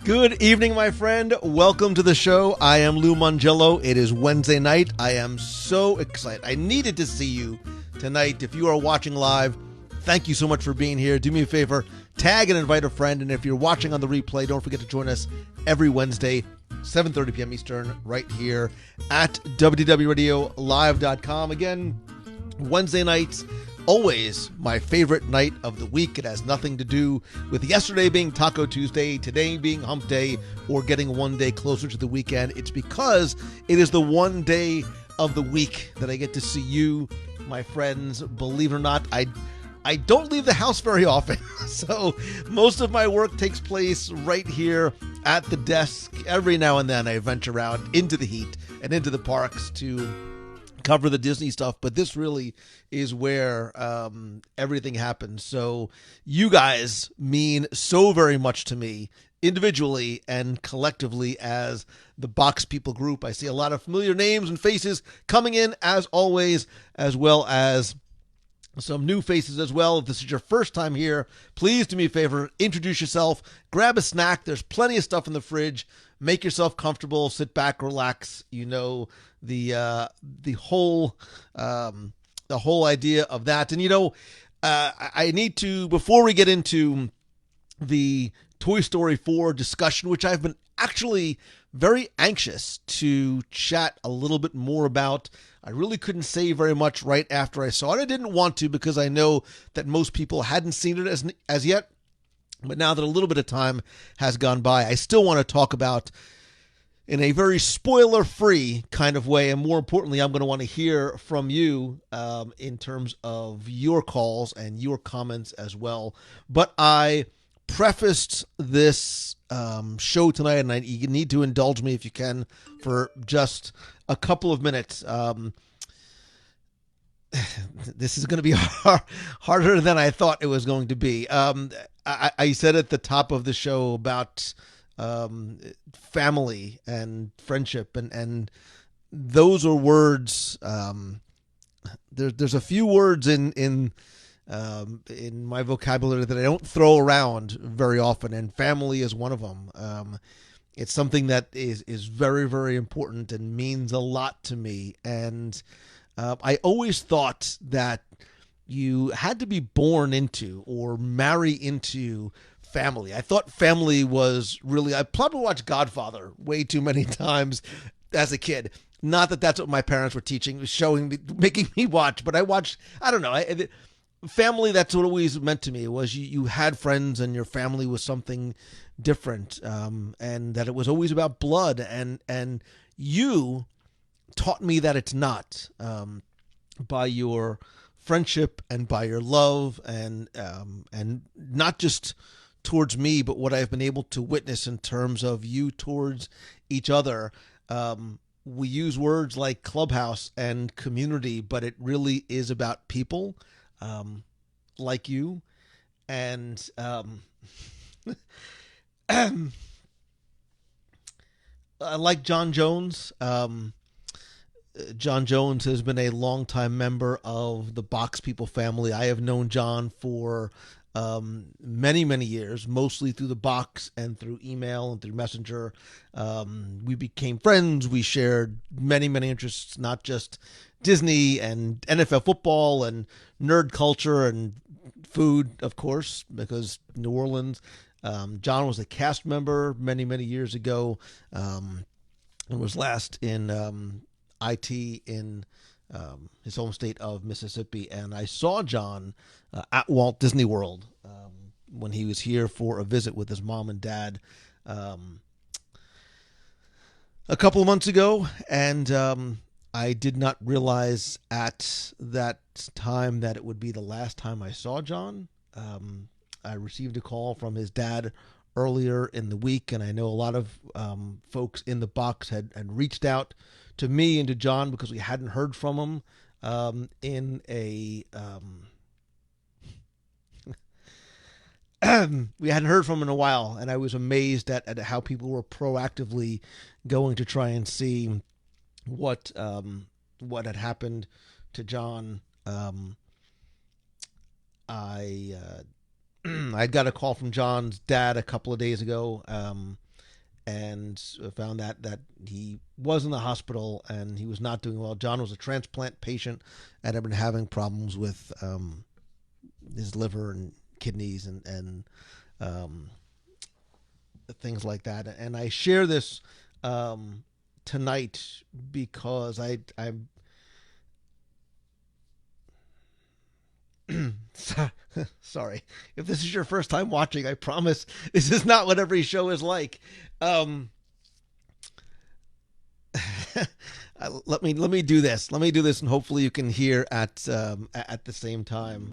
Good evening, my friend. Welcome to the show. I am Lou Mongello. It is Wednesday night. I am so excited. I needed to see you tonight. If you are watching live, thank you so much for being here. Do me a favor, tag and invite a friend. And if you're watching on the replay, don't forget to join us every Wednesday, 7:30 p.m. Eastern, right here at WDWRadioLive.com. Again, Wednesday nights, always my favorite night of the week. It has nothing to do with yesterday being Taco Tuesday, today being Hump Day, or getting one day closer to the weekend. It's because it is the one day of the week that I get to see you, my friends. Believe it or not, I don't leave the house very often. So most of my work takes place right here at the desk. Every now and then I venture out into the heat and into the parks to cover the Disney stuff, but this really is where everything happens. So you guys mean so very much to me, individually and collectively as the Box People group. I see a lot of familiar names and faces coming in, as always, as well as some new faces as well. If this is your first time here, please do me a favor, introduce yourself, grab a snack. There's plenty of stuff in the fridge. Make yourself comfortable, sit back, relax. You know the whole idea of that. And I need to, before we get into the Toy Story 4 discussion, which I've been actually very anxious to chat a little bit more about. I really couldn't say very much right after I saw it. I didn't want to because I know that most people hadn't seen it as yet. But now that a little bit of time has gone by, I still want to talk about, in a very spoiler-free kind of way, and more importantly, I'm going to want to hear from you in terms of your calls and your comments as well. But I prefaced this show tonight, and you need to indulge me if you can for just a couple of minutes. This is going to be harder than I thought it was going to be. I said at the top of the show about family and friendship, and those are words. There's a few words in my vocabulary that I don't throw around very often, and family is one of them. It's something that is very, very important and means a lot to me. And I always thought that you had to be born into or marry into family. I thought family was really, I probably watched Godfather way too many times as a kid. Not that that's what my parents were teaching, showing me, making me watch, but I watched, I don't know, family, that's what it always meant to me. It was you had friends and your family was something different, and that it was always about blood, and you taught me that it's not, by your friendship and by your love, and not just towards me, but what I've been able to witness in terms of you towards each other. We use words like clubhouse and community, but it really is about people like you. And like John Jones. John Jones has been a longtime member of the Box People family. I have known John for many, many years, mostly through the box and through email and through Messenger. We became friends. We shared many, many interests, not just Disney and NFL football and nerd culture and food, of course, because New Orleans. John was a cast member many, many years ago, and was last in IT in his home state of Mississippi. And I saw John at Walt Disney World when he was here for a visit with his mom and dad a couple of months ago. And I did not realize at that time that it would be the last time I saw John. I received a call from his dad earlier in the week, and I know a lot of folks in the box had reached out to me and to John because we hadn't heard from him we hadn't heard from him in a while, and I was amazed at how people were proactively going to try and see what had happened to John. I got a call from John's dad a couple of days ago, and found that he was in the hospital and he was not doing well. John was a transplant patient and had been having problems with his liver and kidneys and things like that. And I share this tonight because I'm sorry if this is your first time watching. I promise this is not what every show is like. Let me do this. Let me do this, and hopefully you can hear at the same time.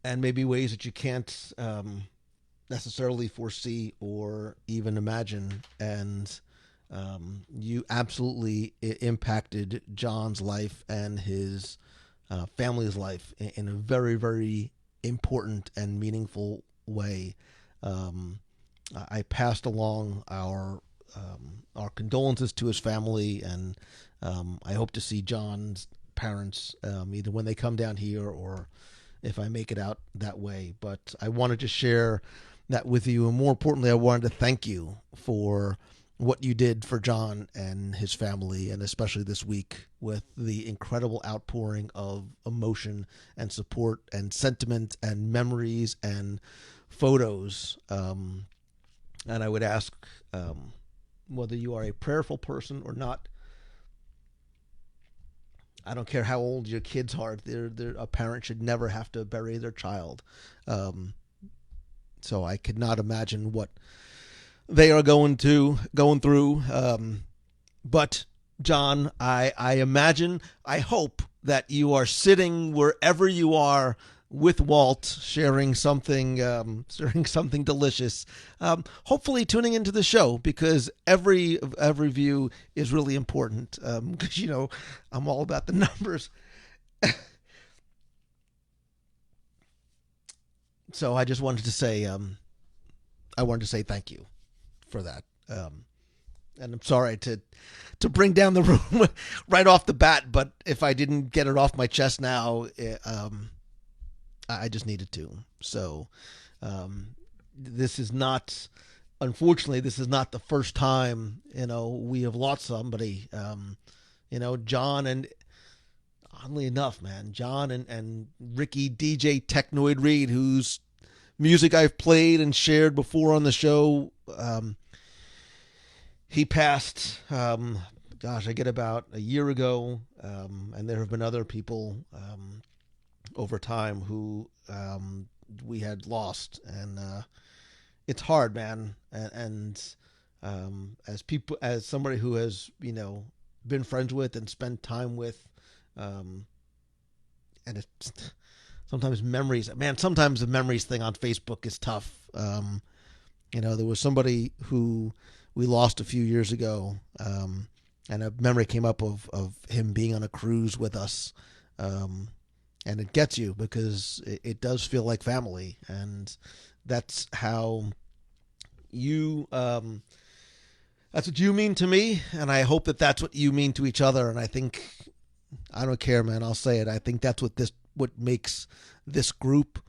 And maybe ways that you can't necessarily foresee or even imagine. And you absolutely impacted John's life and his family's life in a very, very important and meaningful way. Um, I passed along our condolences to his family, and I hope to see John's parents either when they come down here or if I make it out that way. But I wanted to share that with you, and more importantly, I wanted to thank you for what you did for John and his family, and especially this week with the incredible outpouring of emotion and support and sentiment and memories and photos. And I would ask whether you are a prayerful person or not. I don't care how old your kids are. A parent should never have to bury their child. Um, so I could not imagine what they are going through. But John, I imagine, I hope that you are sitting wherever you are with Walt, sharing something delicious. Hopefully, tuning into the show, because every view is really important. Because I'm all about the numbers. So I just wanted to say, thank you for that. And I'm sorry to bring down the room right off the bat, but if I didn't get it off my chest now, I just needed to. So this is not, unfortunately, this is not the first time we have lost somebody. John, and oddly enough, man, John and Ricky DJ Technoid Reed, whose music I've played and shared before on the show. He passed, I get about a year ago, and there have been other people over time who we had lost, and it's hard, man. As somebody who has been friends with and spent time with, and it's sometimes memories. Man, sometimes the memories thing on Facebook is tough. There was somebody who we lost a few years ago, and a memory came up of him being on a cruise with us. And it gets you because it does feel like family. And that's how that's what you mean to me. And I hope that that's what you mean to each other. And I think, I don't care, man, I'll say it. I think that's what makes this group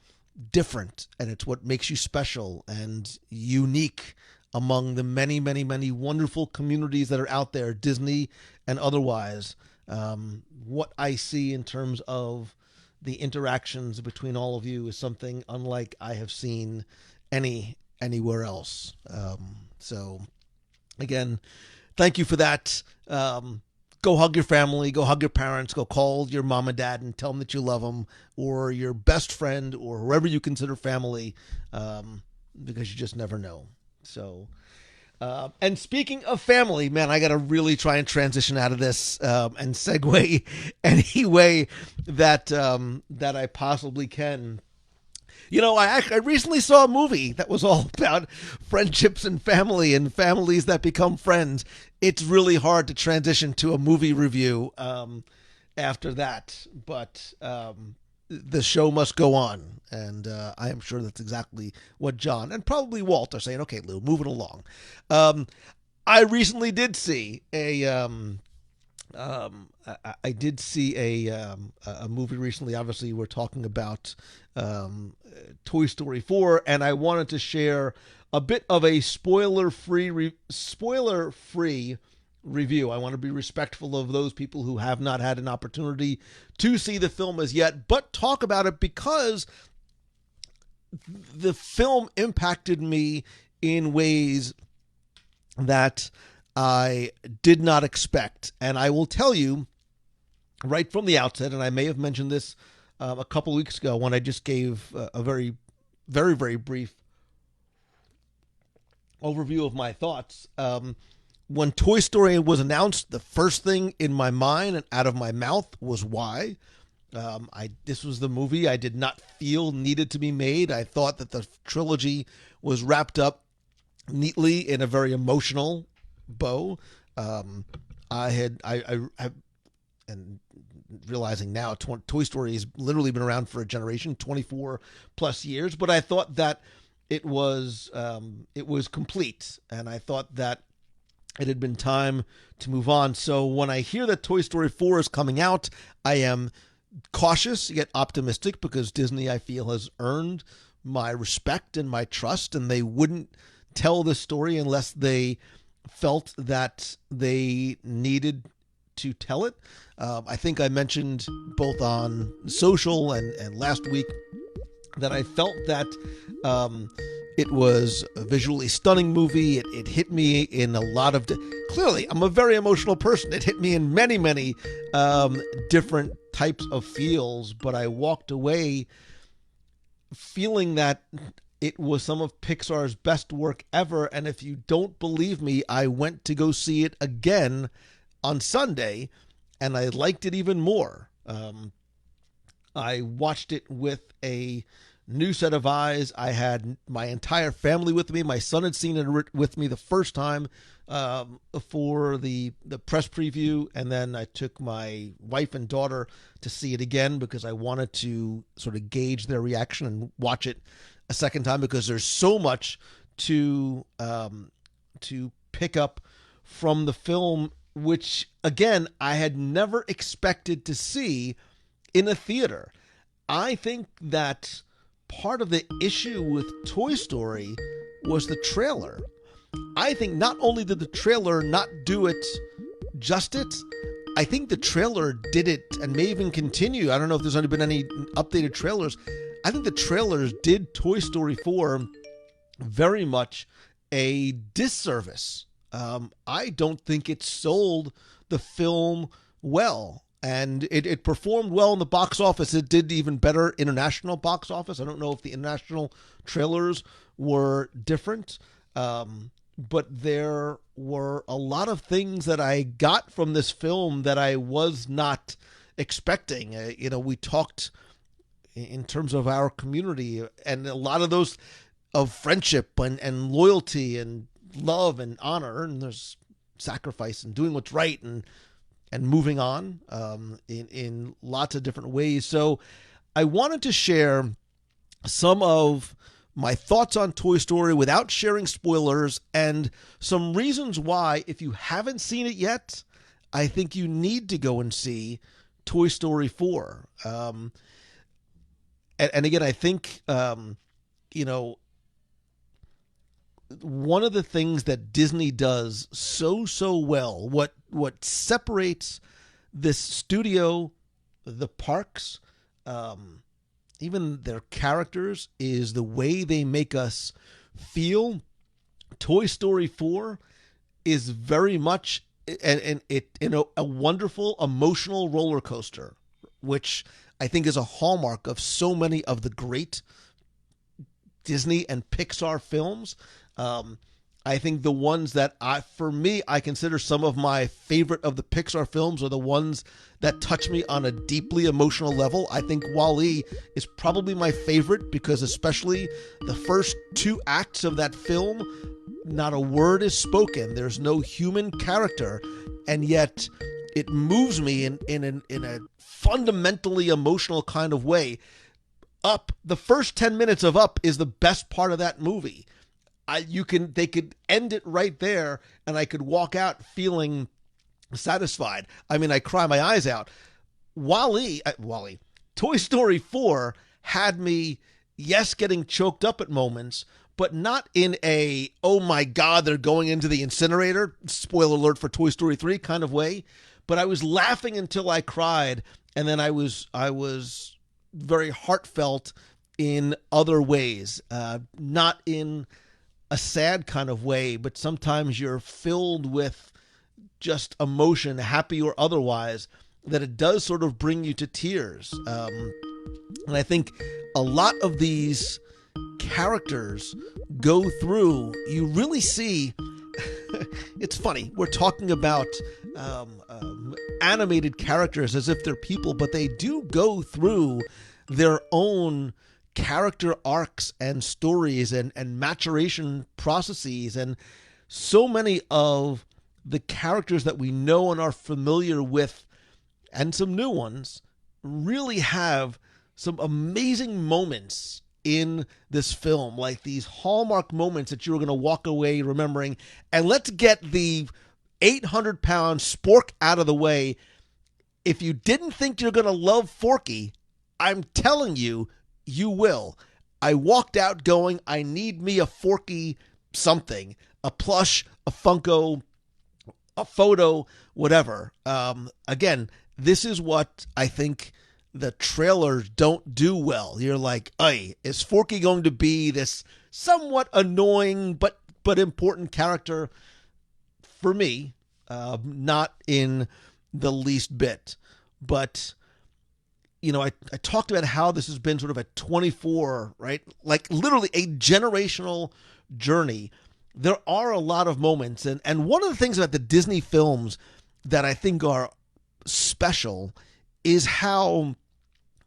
different, and it's what makes you special and unique among the many, many, many wonderful communities that are out there, Disney and otherwise. What I see in terms of the interactions between all of you is something unlike I have seen anywhere else. So again, thank you for that. Go hug your family, go hug your parents, go call your mom and dad and tell them that you love them, or your best friend, or whoever you consider family, because you just never know. So, and speaking of family, man, I got to really try and transition out of this and segue any way that I possibly can. I recently saw a movie that was all about friendships and family and families that become friends. It's really hard to transition to a movie review after that, but the show must go on, and I am sure that's exactly what John and probably Walt are saying. Okay, Lou, moving along. I recently did see I did see a movie recently. Obviously, we're talking about Toy Story 4, and I wanted to share a bit of a spoiler-free review. I want to be respectful of those people who have not had an opportunity to see the film as yet, but talk about it because the film impacted me in ways that I did not expect. And I will tell you right from the outset, and I may have mentioned this a couple weeks ago when I just gave a very, very, very brief overview of my thoughts. When Toy Story was announced, the first thing in my mind and out of my mouth was why. This was the movie I did not feel needed to be made. I thought that the trilogy was wrapped up neatly in a very emotional bow. And realizing now, Toy Story has literally been around for a generation, 24 plus years. But I thought that it was complete, and I thought that it had been time to move on. So when I hear that Toy Story 4 is coming out, I am cautious yet optimistic because Disney, I feel, has earned my respect and my trust, and they wouldn't tell this story unless they felt that they needed to tell it. I think I mentioned both on social and last week that I felt that it was a visually stunning movie. It hit me in a lot of... Clearly, I'm a very emotional person. It hit me in many, many different types of feels, but I walked away feeling that it was some of Pixar's best work ever. And if you don't believe me, I went to go see it again on Sunday, and I liked it even more. I watched it with a new set of eyes. I had my entire family with me. My son had seen it with me the first time for the press preview, and then I took my wife and daughter to see it again because I wanted to sort of gauge their reaction and watch it a second time because there's so much to pick up from the film, which, again, I had never expected to see in a theater. I think that part of the issue with Toy Story was the trailer. I think not only did the trailer not do it justice, I think the trailer did it and may even continue. I don't know if there's only been any updated trailers. I think the trailers did Toy Story 4 very much a disservice. I don't think it sold the film well. And it performed well in the box office. It did even better international box office. I don't know if the international trailers were different, but there were a lot of things that I got from this film that I was not expecting. We talked in terms of our community, and a lot of those of friendship and loyalty and love and honor, and there's sacrifice and doing what's right and moving on in lots of different ways. So I wanted to share some of my thoughts on Toy Story without sharing spoilers, and some reasons why, if you haven't seen it yet, I think you need to go and see Toy Story 4. And again, I think, one of the things that Disney does so well, what separates this studio, the parks, even their characters, is the way they make us feel. Toy Story 4 is very much a wonderful emotional roller coaster, which I think is a hallmark of so many of the great Disney and Pixar films. I think the ones that I consider some of my favorite of the Pixar films are the ones that touch me on a deeply emotional level. I think WALL-E is probably my favorite because, especially the first 2 acts of that film, not a word is spoken. There's no human character, and yet it moves me in a fundamentally emotional kind of way. Up, the first 10 minutes of Up is the best part of that movie. They could end it right there, and I could walk out feeling satisfied. I mean, I cry my eyes out. Toy Story 4 had me, yes, getting choked up at moments, but not in a, oh my God, they're going into the incinerator, spoiler alert for Toy Story 3 kind of way. But I was laughing until I cried, and then I was very heartfelt in other ways, not in a sad kind of way, but sometimes you're filled with just emotion, happy or otherwise, that it does sort of bring you to tears. And I think a lot of these characters go through, you really see, it's funny, we're talking about animated characters as if they're people, but they do go through their own character arcs and stories and maturation processes, and so many of the characters that we know and are familiar with, and some new ones, really have some amazing moments in this film, like these hallmark moments that you're going to walk away remembering. And let's get the 800-pound spork out of the way. If you didn't think you're going to love Forky, I'm telling you, you will. I walked out going, I need me a Forky something, a plush, a Funko, a photo, whatever. Again, this is what I think the trailers don't do well. You're like, hey, is Forky going to be this somewhat annoying but important character? For me, not in the least bit. But I talked about how this has been sort of a 24, right? Like literally a generational journey. There are a lot of moments. And one of the things about the Disney films that I think are special is how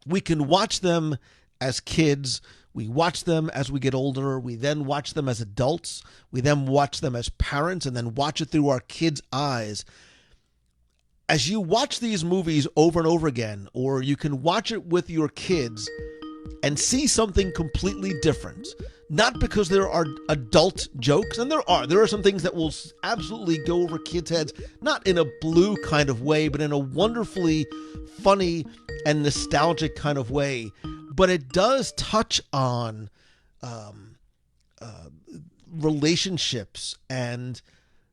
we can watch them as kids. We watch them as we get older. We then watch them as adults. We then watch them as parents, and then watch it through our kids' eyes. As you watch these movies over and over again, or you can watch it with your kids and see something completely different, not because there are adult jokes, and there are some things that will absolutely go over kids' heads, not in a blue kind of way, but in a wonderfully funny and nostalgic kind of way. But it does touch on relationships and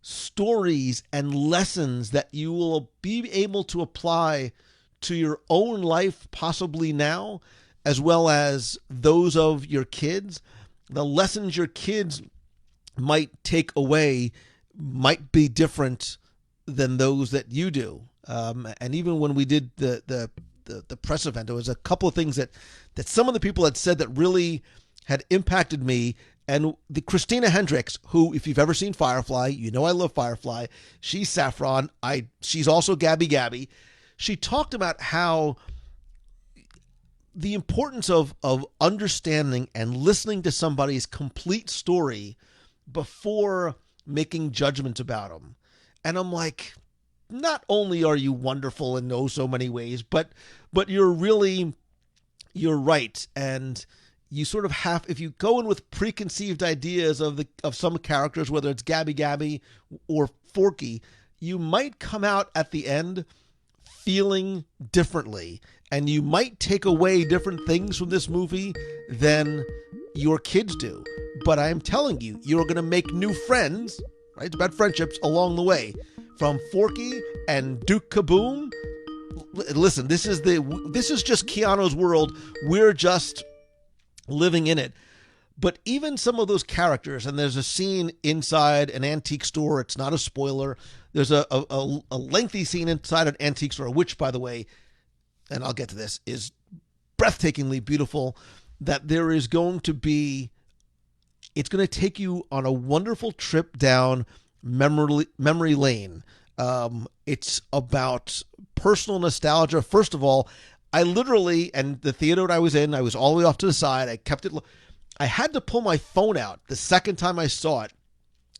stories and lessons that you will be able to apply to your own life, possibly now, as well as those of your kids. The lessons your kids might take away might be different than those that you do. And even when we did the press event, there was a couple of things that some of the people had said that really had impacted me. And the Christina Hendricks, who, if you've ever seen Firefly, you know I love Firefly. She's Saffron. She's also Gabby Gabby. She talked about how the importance of understanding and listening to somebody's complete story before making judgments about them. And I'm like, not only are you wonderful in so many ways, but you're right. And you sort of have, if you go in with preconceived ideas of some characters, whether it's Gabby Gabby or Forky, you might come out at the end feeling differently, and you might take away different things from this movie than your kids do. But I'm telling you, you're going to make new friends, right? It's about friendships along the way. From Forky and Duke Kaboom. Listen, this is just Keanu's world. We're just living in it. But even some of those characters, and there's a scene inside an antique store. It's not a spoiler. There's a lengthy scene inside an antique store, which, by the way, and I'll get to this, is breathtakingly beautiful. That there is going to be, it's going to take you on a wonderful trip down memory lane. It's about personal nostalgia. First of all, I literally, and the theater I was in, I was all the way off to the side. I kept it. I had to pull my phone out the second time I saw it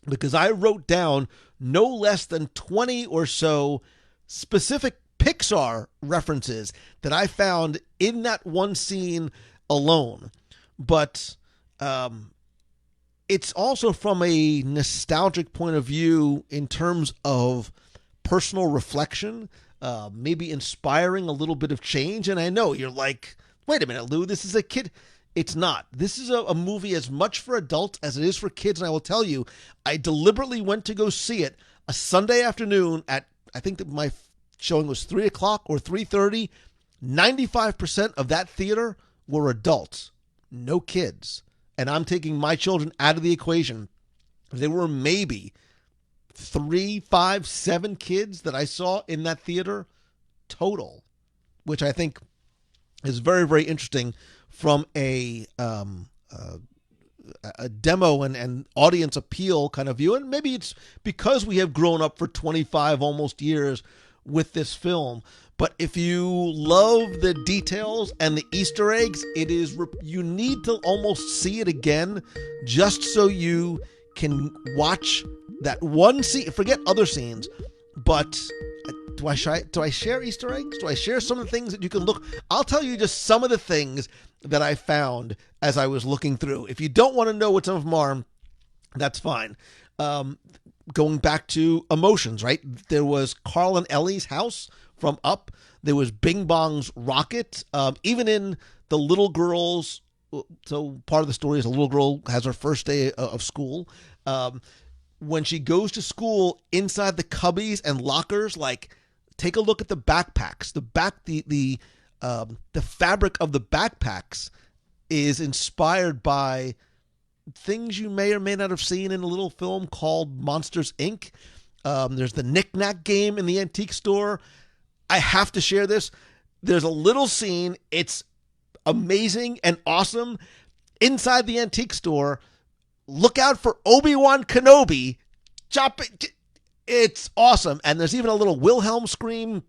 because I wrote down no less than 20 or so specific Pixar references that I found in that one scene alone. But it's also from a nostalgic point of view in terms of personal reflection, maybe inspiring a little bit of change. And I know you're like, wait a minute, Lou, this is a kid. It's not. This is a movie as much for adults as it is for kids. And I will tell you, I deliberately went to go see it a Sunday afternoon at, I think that my showing was 3 o'clock or 3:30. 95% of that theater were adults, no kids. And I'm taking my children out of the equation. There were maybe 3, 5, 7 kids that I saw in that theater total, which I think is very, very interesting from a demo and audience appeal kind of view. And maybe it's because we have grown up for 25 almost years with this film. But if you love the details and the Easter eggs, you need to almost see it again just so you can watch that one scene. Forget other scenes, but do I share Easter eggs? Do I share some of the things that you can look? I'll tell you just some of the things that I found as I was looking through. If you don't want to know what some of them are, that's fine. Going back to emotions, right? There was Carl and Ellie's house from Up. There was Bing Bong's rocket. Even in the little girl's, so part of the story is a little girl has her first day of school. When she goes to school, inside the cubbies and lockers, like, take a look at the backpacks. The fabric of the backpacks is inspired by things you may or may not have seen in a little film called Monsters, Inc. There's the knick-knack game in the antique store. I have to share this. There's a little scene. It's amazing and awesome. Inside the antique store, look out for Obi-Wan Kenobi. It's awesome. And there's even a little Wilhelm scream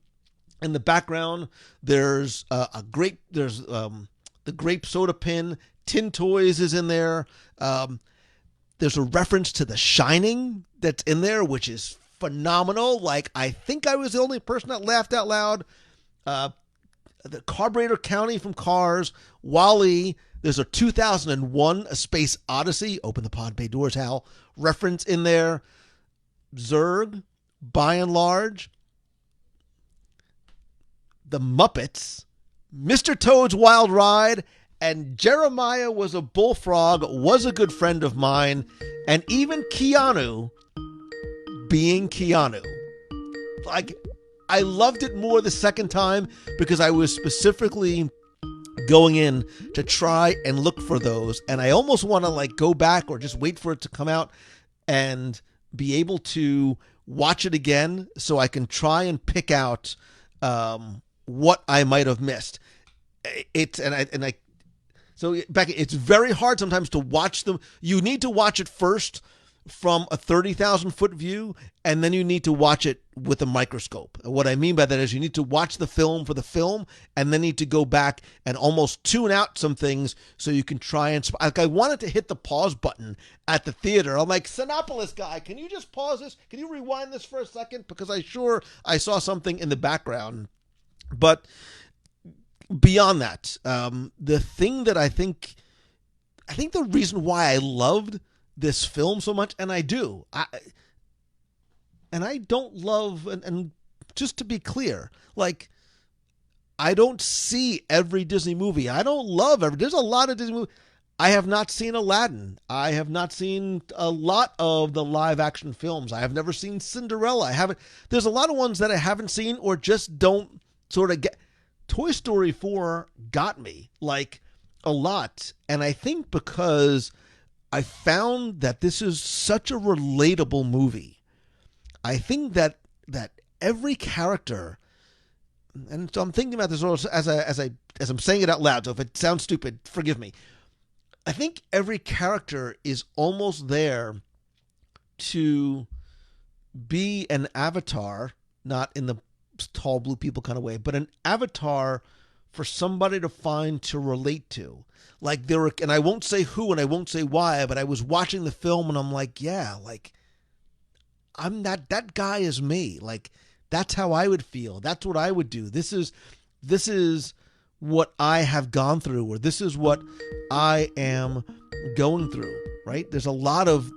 in the background. There's the grape soda pin. Tin Toys is in there. There's a reference to The Shining that's in there, which is phenomenal. Like, I think I was the only person that laughed out loud. The Carburetor County from Cars. WALL-E. There's a 2001 A Space Odyssey, Open the Pod Bay Doors, Hal, reference in there. Zurg, By and Large. The Muppets. Mr. Toad's Wild Ride. And Jeremiah Was a Bullfrog, Was a Good Friend of Mine. And even Keanu being Keanu. Like, I loved it more the second time because I was specifically going in to try and look for those. And I almost want to, like, go back or just wait for it to come out and be able to watch it again so I can try and pick out what I might have missed. So Becky, it's very hard sometimes to watch them. You need to watch it first from a 30,000 foot view, and then you need to watch it with a microscope. And what I mean by that is you need to watch the film for the film, and then need to go back and almost tune out some things so you can try and... Like, I wanted to hit the pause button at the theater. I'm like, Sinopolis guy, can you just pause this? Can you rewind this for a second? Because I saw something in the background. But beyond that, the thing that I think the reason why I loved this film so much, and I do, I don't love, and just to be clear, like, I don't see every Disney movie. I don't love there's a lot of Disney movies. I have not seen Aladdin. I have not seen a lot of the live action films. I have never seen Cinderella. There's a lot of ones that I haven't seen or just don't sort of get. Toy Story 4 got me, like, a lot. And I think because I found that this is such a relatable movie. I think that every character, and so I'm thinking about this as I'm saying it out loud, so if it sounds stupid, forgive me. I think every character is almost there to be an avatar, not in the tall blue people kind of way, but an avatar for somebody to find to relate to. Like, there were, and I won't say who and I won't say why, but I was watching the film and I'm like, yeah, like, I'm that guy is me. Like, that's how I would feel. That's what I would do. This is what I have gone through, or this is what I am going through, right? There's a lot of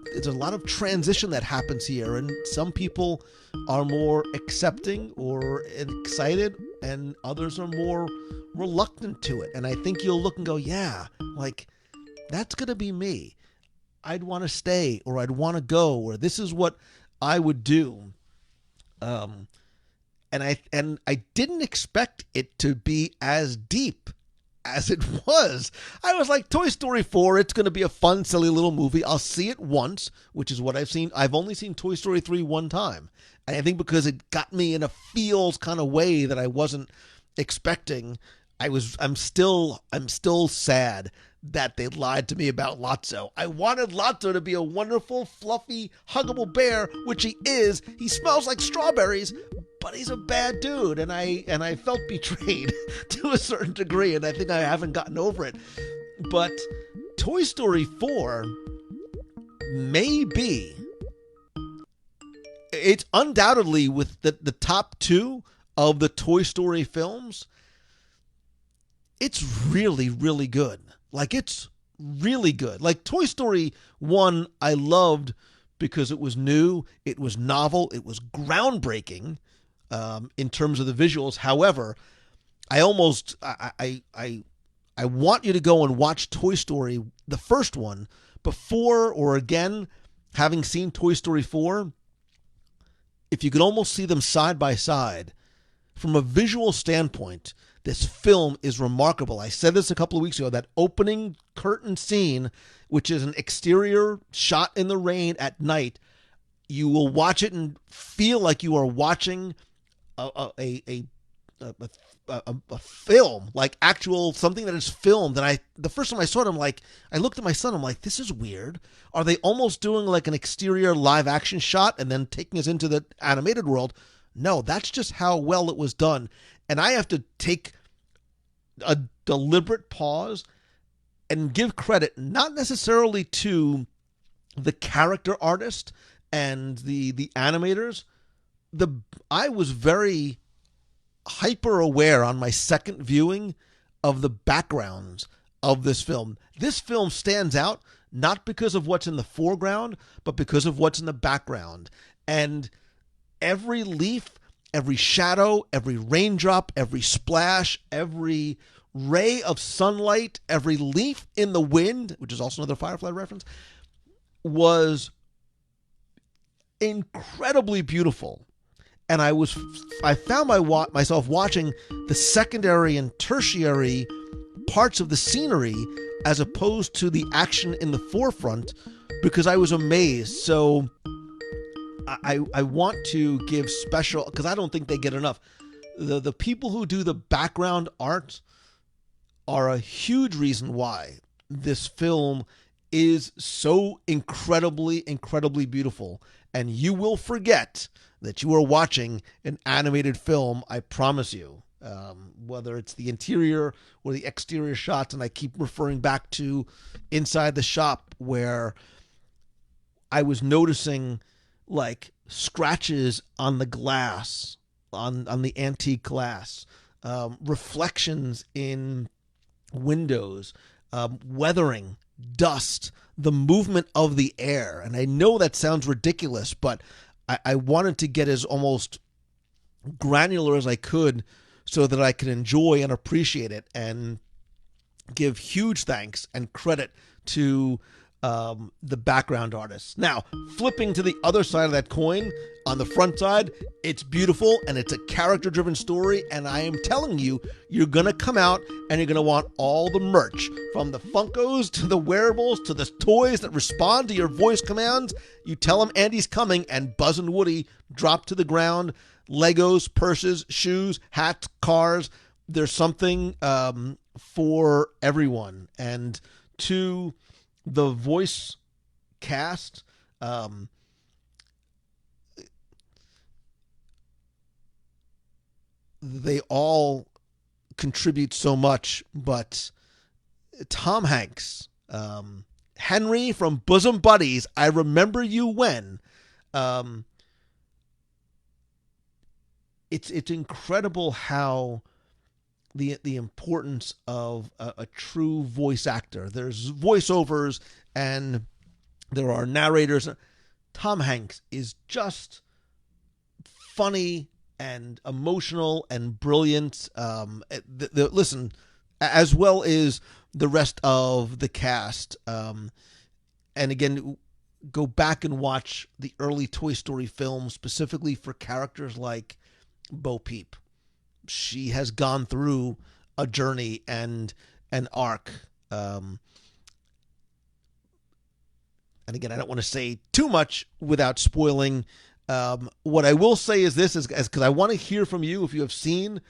transition that happens here, and some people are more accepting or excited, and others are more reluctant to it. And I think you'll look and go, yeah, like, that's going to be me. I'd want to stay, or I'd want to go, or this is what I would do. And I didn't expect it to be as deep as it was. I was like, Toy Story 4, it's going to be a fun, silly little movie. I'll see it once, which is what I've seen. I've only seen Toy Story 3 one time. And I think because it got me in a feels kind of way that I wasn't expecting, I'm still sad that they lied to me about Lotso. I wanted Lotso to be a wonderful, fluffy, huggable bear, which he is. He smells like strawberries, but he's a bad dude, and I felt betrayed to a certain degree, and I think I haven't gotten over it. But Toy Story 4 may be, it's undoubtedly with the top two of the Toy Story films. It's really, really good. Like, it's really good. Like, Toy Story 1, I loved because it was new, it was novel, it was groundbreaking in terms of the visuals. However, I want you to go and watch Toy Story, the first one, before or again, having seen Toy Story 4. If you could almost see them side by side, from a visual standpoint, this film is remarkable. I said this a couple of weeks ago, that opening curtain scene, which is an exterior shot in the rain at night, you will watch it and feel like you are watching a film, like actual something that is filmed. And the first time I saw it, I looked at my son, I'm like, this is weird. Are they almost doing like an exterior live action shot and then taking us into the animated world? No, that's just how well it was done. And I have to take a deliberate pause and give credit, not necessarily to the character artist and the animators. I was very hyper aware on my second viewing of the backgrounds of this film. This film stands out not because of what's in the foreground, but because of what's in the background. And every leaf, every shadow, every raindrop, every splash, every ray of sunlight, every leaf in the wind, which is also another Firefly reference, was incredibly beautiful. And I found myself watching the secondary and tertiary parts of the scenery as opposed to the action in the forefront, because I was amazed. So I want to give special, because I don't think they get enough. The people who do the background art are a huge reason why this film is so incredibly, incredibly beautiful. And you will forget that you are watching an animated film, I promise you. Whether it's the interior or the exterior shots, and I keep referring back to Inside the Shop, where I was noticing like scratches on the glass, on the antique glass, reflections in windows, weathering, dust, the movement of the air. And I know that sounds ridiculous, but I wanted to get as almost granular as I could so that I could enjoy and appreciate it, and give huge thanks and credit to the background artists. Now, flipping to the other side of that coin, on the front side, it's beautiful and it's a character-driven story, and I am telling you, you're going to come out and you're going to want all the merch, from the Funkos to the wearables to the toys that respond to your voice commands. You tell them Andy's coming, and Buzz and Woody drop to the ground. Legos, purses, shoes, hats, cars. There's something for everyone. And to the voice cast, they all contribute so much, but Tom Hanks, Henry from Bosom Buddies, I Remember You When. It's incredible how the importance of a true voice actor. There's voiceovers and there are narrators. Tom Hanks is just funny and emotional and brilliant. Listen, as well as the rest of the cast. And again, go back and watch the early Toy Story films, specifically for characters like Bo Peep. She has gone through a journey and an arc. And again, I don't want to say too much without spoiling. What I will say is this, is because I want to hear from you. If you have seen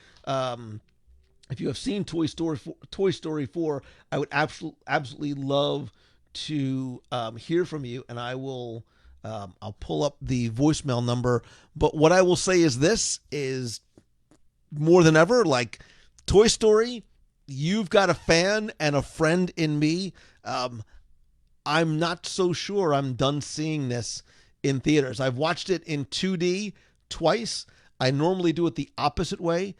Toy Story 4, I would absolutely love to hear from you, and I will. I'll pull up the voicemail number. But what I will say is this, is more than ever, like Toy Story, you've got a fan and a friend in me. I'm not so sure I'm done seeing this in theaters. I've watched it in 2D twice. I normally do it the opposite way.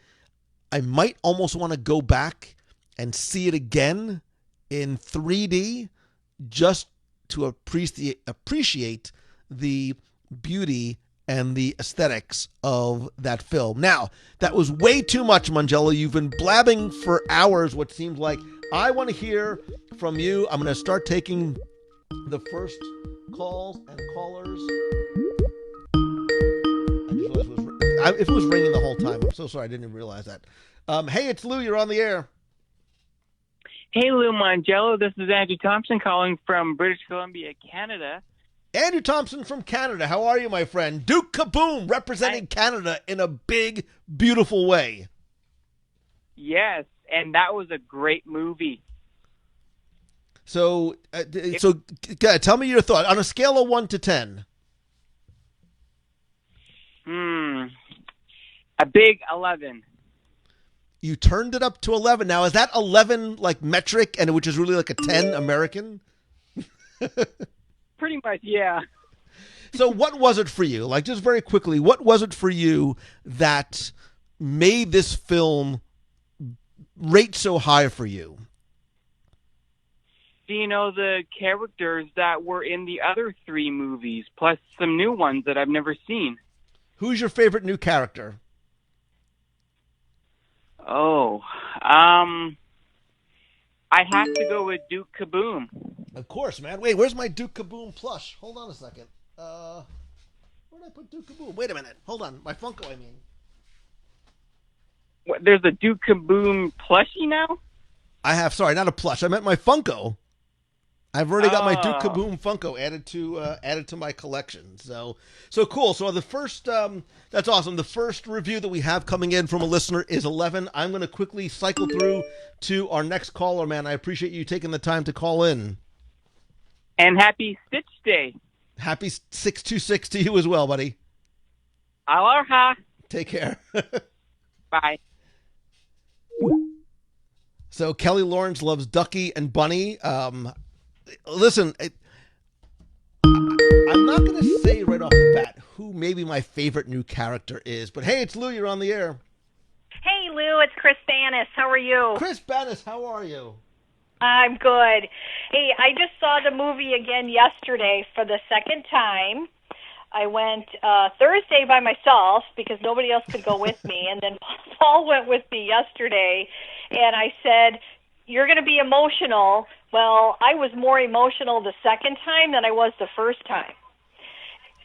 I might almost want to go back and see it again in 3D just to appreciate the beauty and the aesthetics of that film. Now, that was way too much, Mongello. You've been blabbing for hours, what seems like. I want to hear from you. I'm going to start taking the first calls and callers. If it was ringing the whole time, I'm so sorry. I didn't even realize that. Hey, it's Lou. You're on the air. Hey, Lou Mongello. This is Andrew Thompson calling from British Columbia, Canada. Andrew Thompson from Canada. How are you, my friend? Duke Kaboom, representing Canada in a big, beautiful way. Yes, and that was a great movie. So tell me your thought. On a scale of 1 to 10. A big 11. You turned it up to 11. Now, is that 11 like metric, and which is really like a 10 American? Pretty much, yeah. So what was it for you? Like, just very quickly, what was it for you that made this film rate so high for you? You know, the characters that were in the other 3 movies, plus some new ones that I've never seen. Who's your favorite new character? Oh, I have to go with Duke Kaboom. Of course, man. Wait, where's my Duke Kaboom plush? Hold on a second. Where did I put Duke Kaboom? Wait a minute. Hold on. My Funko, I mean. What, there's a Duke Kaboom plushie now? Sorry, not a plush. I meant my Funko. I've already got my Duke Kaboom Funko added to my collection. So cool. So the first, that's awesome. The first review that we have coming in from a listener is 11. I'm going to quickly cycle through to our next caller, man. I appreciate you taking the time to call in. And happy Stitch Day. Happy 626 to you as well, buddy. Aloha. Take care. Bye. So Kelly Lawrence loves Ducky and Bunny. Listen, I'm not going to say right off the bat who maybe my favorite new character is, but hey, it's Lou. You're on the air. Hey, Lou. It's Chris Banis. How are you? Chris Banis, how are you? I'm good. Hey, I just saw the movie again yesterday for the second time. I went Thursday by myself because nobody else could go with me, and then Paul went with me yesterday, and I said, "You're going to be emotional." Well, I was more emotional the second time than I was the first time.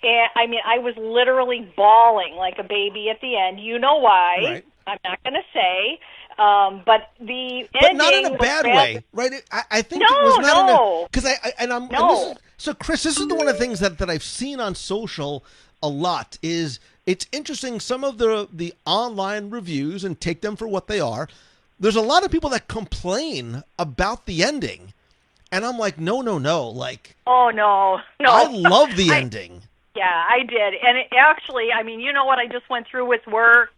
And I mean, I was literally bawling like a baby at the end. You know why? Right. I'm not going to say. But the but not in a bad way, right? I think it was not in a, because so Chris, this is one of the things that I've seen on social a lot. Is it's interesting, some of the online reviews, and take them for what they are. There's a lot of people that complain about the ending, and I'm like, no, like, oh no, I love the ending. Yeah, I did, and it actually, I mean, you know what I just went through with work.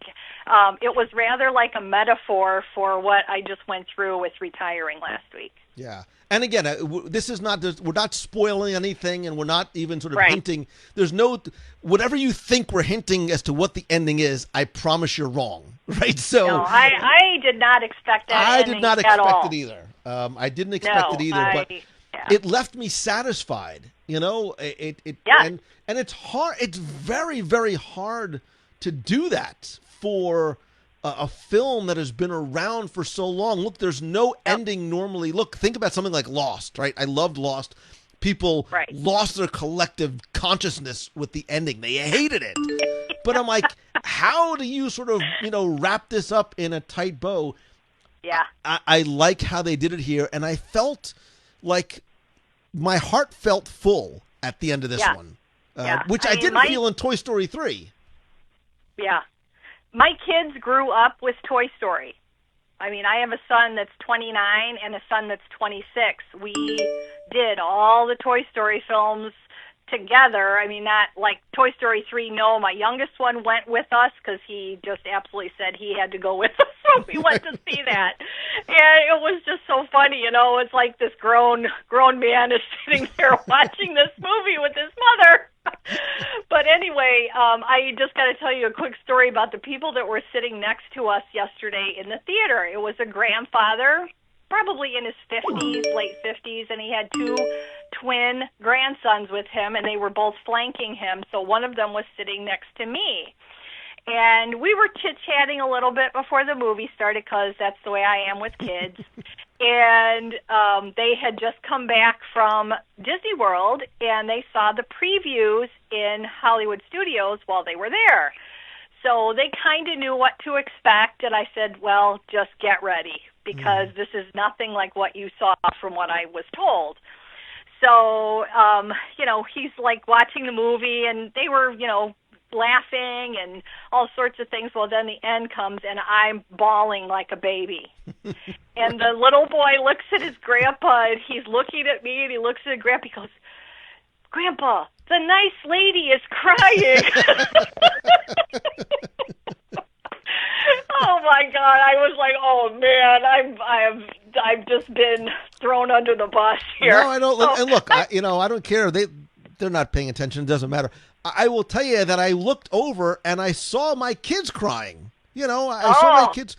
It was rather like a metaphor for what I just went through with retiring last week. Yeah. And again, this is not, we're not spoiling anything, and we're not even sort of hinting. There's no, whatever you think we're hinting as to what the ending is, I promise you're wrong. Right? So no, I did not expect that. I did not expect it either. I didn't expect it either, but it left me satisfied. You know, and it's hard. It's very, very hard to do that for a film that has been around for so long. Look, there's no ending normally. Look, think about something like Lost, right? I loved Lost. People lost their collective consciousness with the ending. They hated it. But I'm like, how do you sort of, wrap this up in a tight bow? Yeah. I like how they did it here, and I felt like my heart felt full at the end of this one, which I didn't feel in Toy Story 3. Yeah. My kids grew up with Toy Story. I mean, I have a son that's 29 and a son that's 26. We did all the Toy Story films together. I mean, not like Toy Story 3, no. My youngest one went with us because he just absolutely said he had to go with us, so we went to see that. And it was just so funny, It's like this grown man is sitting there watching this movie with his mother. But anyway, I just got to tell you a quick story about the people that were sitting next to us yesterday in the theater. It was a grandfather, probably in his 50s, late 50s, and he had two twin grandsons with him, and they were both flanking him. So one of them was sitting next to me. And we were chit-chatting a little bit before the movie started because that's the way I am with kids. And they had just come back from Disney World, and they saw the previews in Hollywood Studios while they were there. So they kind of knew what to expect, and I said, well, just get ready, because this is nothing like what you saw from what I was told. So, he's like watching the movie, and they were, laughing and all sorts of things. Well, then the end comes, and I'm bawling like a baby. And the little boy looks at his grandpa, and he's looking at me, and he looks at Grandpa, he goes, "Grandpa, the nice lady is crying." Oh my God! I was like, "Oh man, I've just been thrown under the bus here." No, I don't. And look, I don't care. They're not paying attention. It doesn't matter. I will tell you that I looked over and I saw my kids crying. I saw my kids,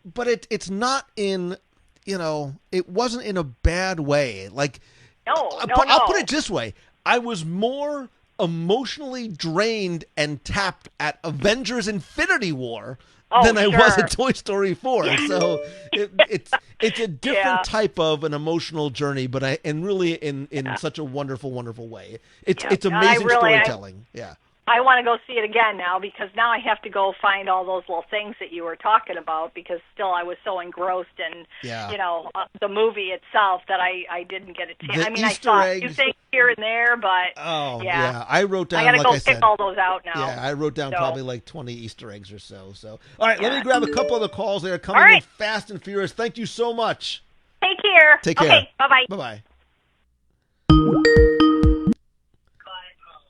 but it's not in, it wasn't in a bad way. Like, I'll put it this way: I was more emotionally drained and tapped at Avengers: Infinity War than I was at Toy Story 4. So it's a different type of an emotional journey, but really in such a wonderful, wonderful way. It's amazing storytelling. Yeah. I want to go see it again now because now I have to go find all those little things that you were talking about because still I was so engrossed in, the movie itself that I didn't get a chance. I mean, Easter I saw eggs. a few things here and there, but I wrote down. I got to like go I pick said, all those out now. Yeah, I wrote down So- probably like 20 Easter eggs or so. So, all right, let me grab a couple of the calls. They are coming All in right. fast and furious. Thank you so much. Take care. Take care. Okay, bye-bye. Bye-bye.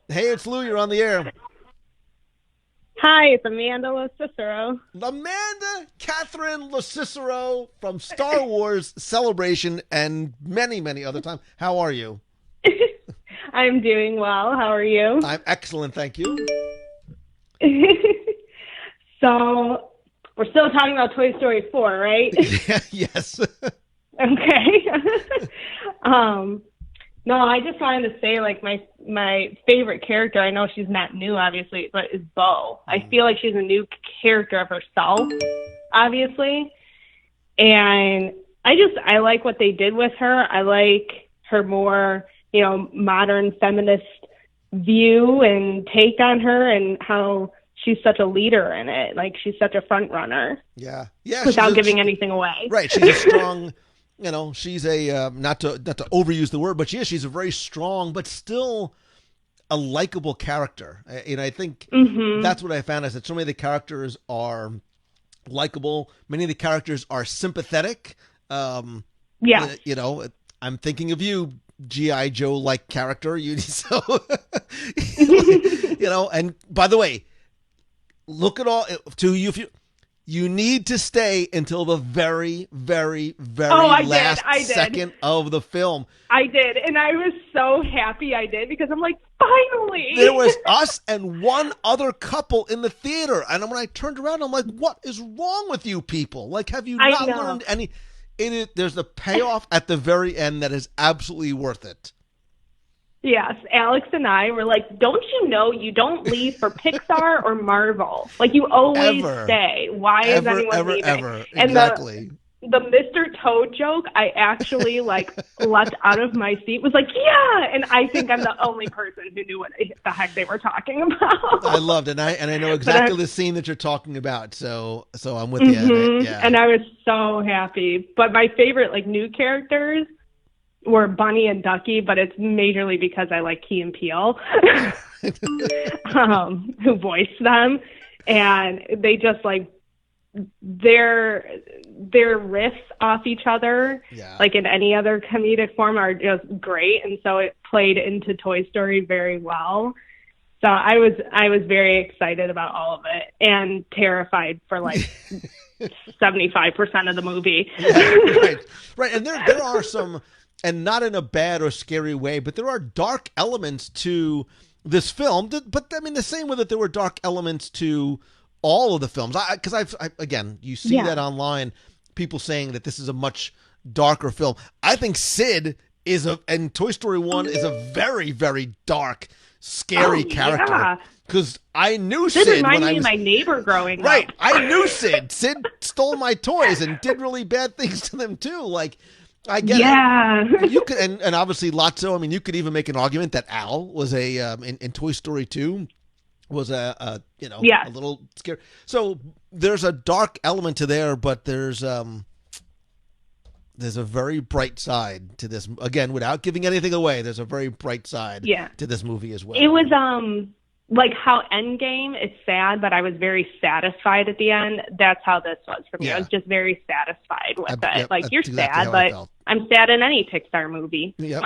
Hey, it's Lou. You're on the air. Hi, it's Amanda LoCicero. Amanda Catherine LoCicero from Star Wars Celebration and many, many other times. How are you? I'm doing well. How are you? I'm excellent, thank you. So, we're still talking about Toy Story 4, right? Yes. Okay. No, I just wanted to say, like, my favorite character, I know she's not new, obviously, but is Bo. I feel like she's a new character of herself, obviously. And I like what they did with her. I like her more, modern feminist view and take on her and how she's such a leader in it. Like, she's such a front runner. Yeah. Without giving anything away. Right. She's a strong... she's a not to overuse the word, but she's a very strong, but still a likable character. I think that's what I found is that so many of the characters are likable. Many of the characters are sympathetic. I'm thinking of you, G.I. Joe like character. And by the way, look at all to you if you. You need to stay until the very, very, very last second of the film. I did, and I was so happy I did because I'm like, finally! There was us and one other couple in the theater, and when I turned around, I'm like, what is wrong with you people? Like, have you not learned any... There's the payoff at the very end that is absolutely worth it. Yes, Alex and I were like, don't you know you don't leave for Pixar or Marvel? Like, you always stay. Why is anyone leaving? Ever. And exactly. The Mr. Toad joke, I actually, leapt out of my seat, was like, yeah! And I think I'm the only person who knew what the heck they were talking about. I loved it, and I know exactly the scene that you're talking about, so I'm with you. Yeah. And I was so happy. But my favorite, new characters were Bunny and Ducky, but it's majorly because I like Key and Peele, who voiced them, and they just their riffs off each other, like in any other comedic form, are just great, and so it played into Toy Story very well. So I was very excited about all of it and terrified for 75% of the movie. Right, and there are some. And not in a bad or scary way, but there are dark elements to this film. But I mean, the same way that there were dark elements to all of the films. Because again, you see that online, people saying that this is a much darker film. I think Sid and Toy Story 1 is a very, very dark, scary character. Because I knew Sid reminded me of my neighbor growing up. Right, I knew Sid. Sid stole my toys and did really bad things to them too. I get it. You could, and obviously Lotso. I mean, you could even make an argument that Al was in Toy Story 2 was a little scary. So there's a dark element to there, but there's a very bright side to this. Again, without giving anything away, there's a very bright side to this movie as well. It was like how Endgame is sad, but I was very satisfied at the end. That's how this was for me. I was just very satisfied with it. Like, you're sad, but I'm sad in any Pixar movie. Yep.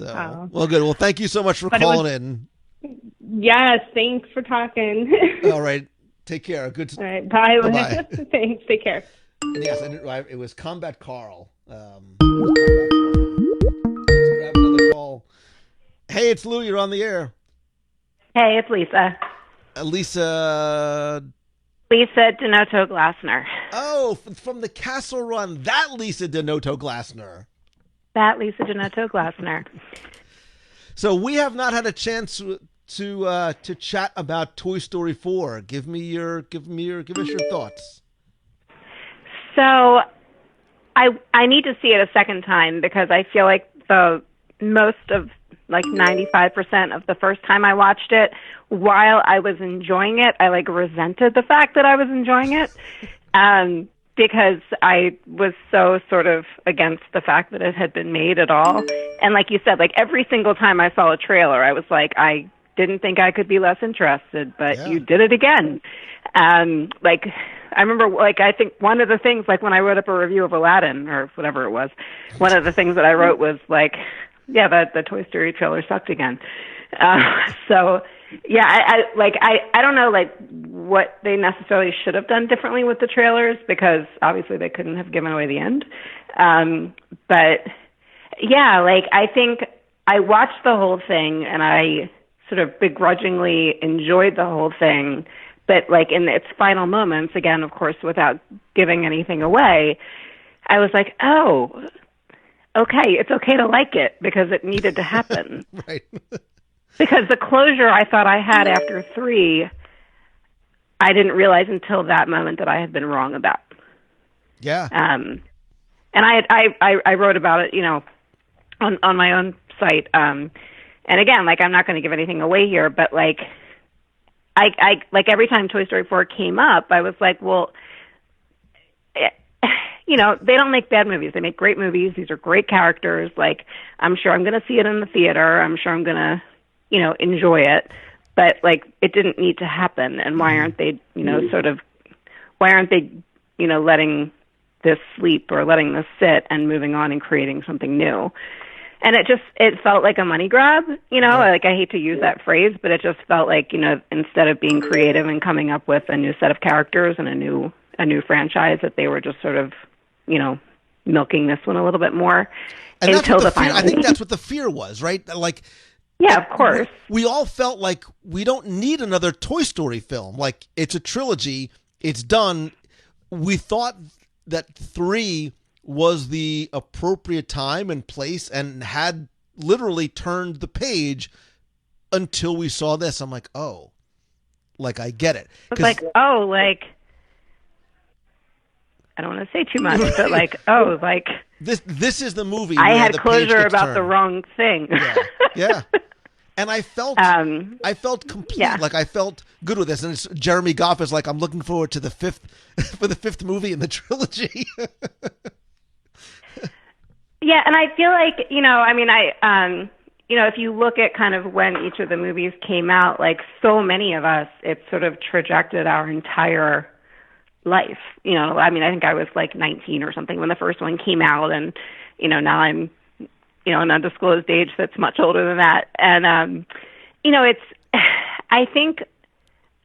Well, good. Well, thank you so much for calling in. Yes, thanks for talking. All right. Take care. Good. All right. Bye. Bye-bye. Thanks. Take care. And yes, it was Combat Carl. Let's grab another call. Hey, it's Lou. You're on the air. Hey, it's Lisa. Lisa Denoto Glassner. Oh, from the Castle Run. That Lisa Denoto Glassner. So we have not had a chance to chat about Toy Story 4. Give us your thoughts. So I need to see it a second time because I feel like the most of like 95% of the first time I watched it, while I was enjoying it, I like resented the fact that I was enjoying it. Because I was so sort of against the fact that it had been made at all. And like you said, like every single time I saw a trailer, I was like, I didn't think I could be less interested, but you did it again. Like, I remember, like, I think one of the things, like when I wrote up a review of Aladdin or whatever it was, one of the things that I wrote was like, yeah, the Toy Story trailer sucked again. So yeah, I don't know, like, what they necessarily should have done differently with the trailers, because obviously they couldn't have given away the end. But yeah, like, I think I watched the whole thing and I sort of begrudgingly enjoyed the whole thing. But like in its final moments, again, of course, without giving anything away, I was like, oh, okay, it's okay to like it because it needed to happen. Right. Because the closure I thought I had after 3, I didn't realize until that moment that I had been wrong about. Yeah. And I wrote about it, you know, on my own site. And again, like, I'm not going to give anything away here, but like, I like every time Toy Story 4 came up, I was like, well, you know, they don't make bad movies. They make great movies. These are great characters. Like, I'm sure I'm going to see it in the theater. I'm sure I'm going to, you know, enjoy it. But like, it didn't need to happen. And why aren't they, you know, why aren't they, you know, letting this sleep or letting this sit and moving on and creating something new? And it felt like a money grab, you know, like, I hate to use that phrase, but it just felt like, you know, instead of being creative and coming up with a new set of characters and a new franchise, that they were just sort of, you know, milking this one a little bit more And until the final. I think that's what the fear was, right? Like, yeah, of course. We all felt like we don't need another Toy Story film. Like, it's a trilogy. It's done. We thought that 3 was the appropriate time and place and had literally turned the page until we saw this. I'm like, oh, like, I get it. It's like, oh, like, I don't want to say too much, but like, oh, like, this is the movie. I where had the closure page gets about turned. the wrong thing. Yeah. And I felt complete. Yeah. Like, I felt good with this. And it's, Jeremy Goff is like, I'm looking forward to the fifth movie in the trilogy. Yeah, and I feel like, you know, I mean, you know, if you look at kind of when each of the movies came out, like, so many of us, it sort of trajected our entire life. You know, I mean, I think I was like 19 or something when the first one came out, and, you know, now I'm, you know, an undisclosed age that's much older than that. And, you know, it's, I think,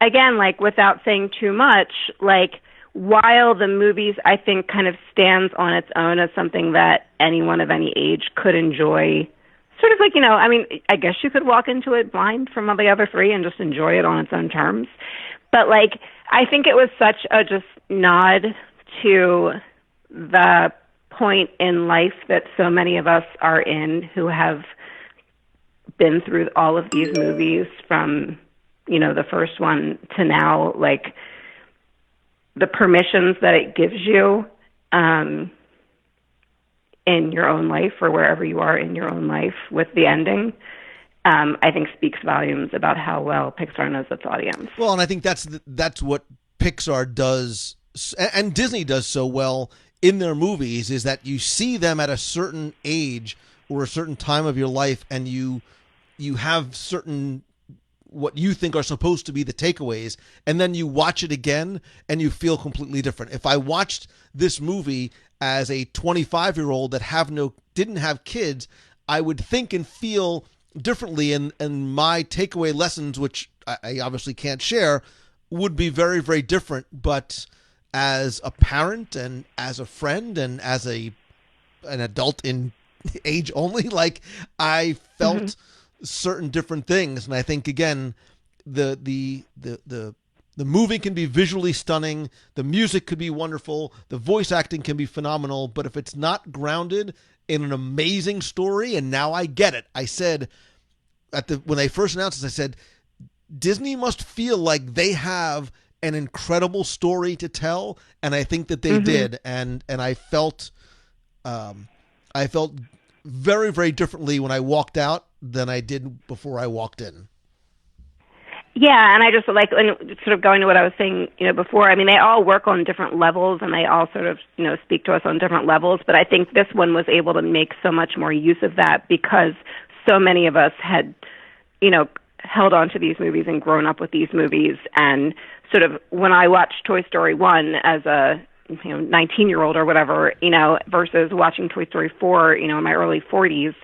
again, like, without saying too much, like, while the movies, I think, kind of stands on its own as something that anyone of any age could enjoy, sort of like, you know, I mean, I guess you could walk into it blind from the other 3 and just enjoy it on its own terms. But, like, I think it was such a just nod to the point in life that so many of us are in who have been through all of these movies from, you know, the first one to now, like, the permissions that it gives you in your own life or wherever you are in your own life with the ending, I think speaks volumes about how well Pixar knows its audience. Well, and I think that's what Pixar does and Disney does so well in their movies, is that you see them at a certain age or a certain time of your life, and you have certain what you think are supposed to be the takeaways, and then you watch it again and you feel completely different. If I watched this movie as a 25-year-old that didn't have kids, I would think and feel differently, and my takeaway lessons, which I obviously can't share, would be very, very different. But as a parent and as a friend and as an adult in age only, like, I felt certain different things. And I think, again, the movie can be visually stunning, the music could be wonderful, the voice acting can be phenomenal, but if it's not grounded in an amazing story, and now I get it. I said when they first announced this, I said, Disney must feel like they have an incredible story to tell, and I think that they did, and I felt very, very differently when I walked out than I did before I walked in. Yeah, and I just like, and sort of going to what I was saying, before. I mean, they all work on different levels, and they all sort of, speak to us on different levels. But I think this one was able to make so much more use of that because so many of us had, held on to these movies and grown up with these movies. And sort of when I watched Toy Story 1 as a 19-year-old or whatever, versus watching Toy Story 4, in my early 40s,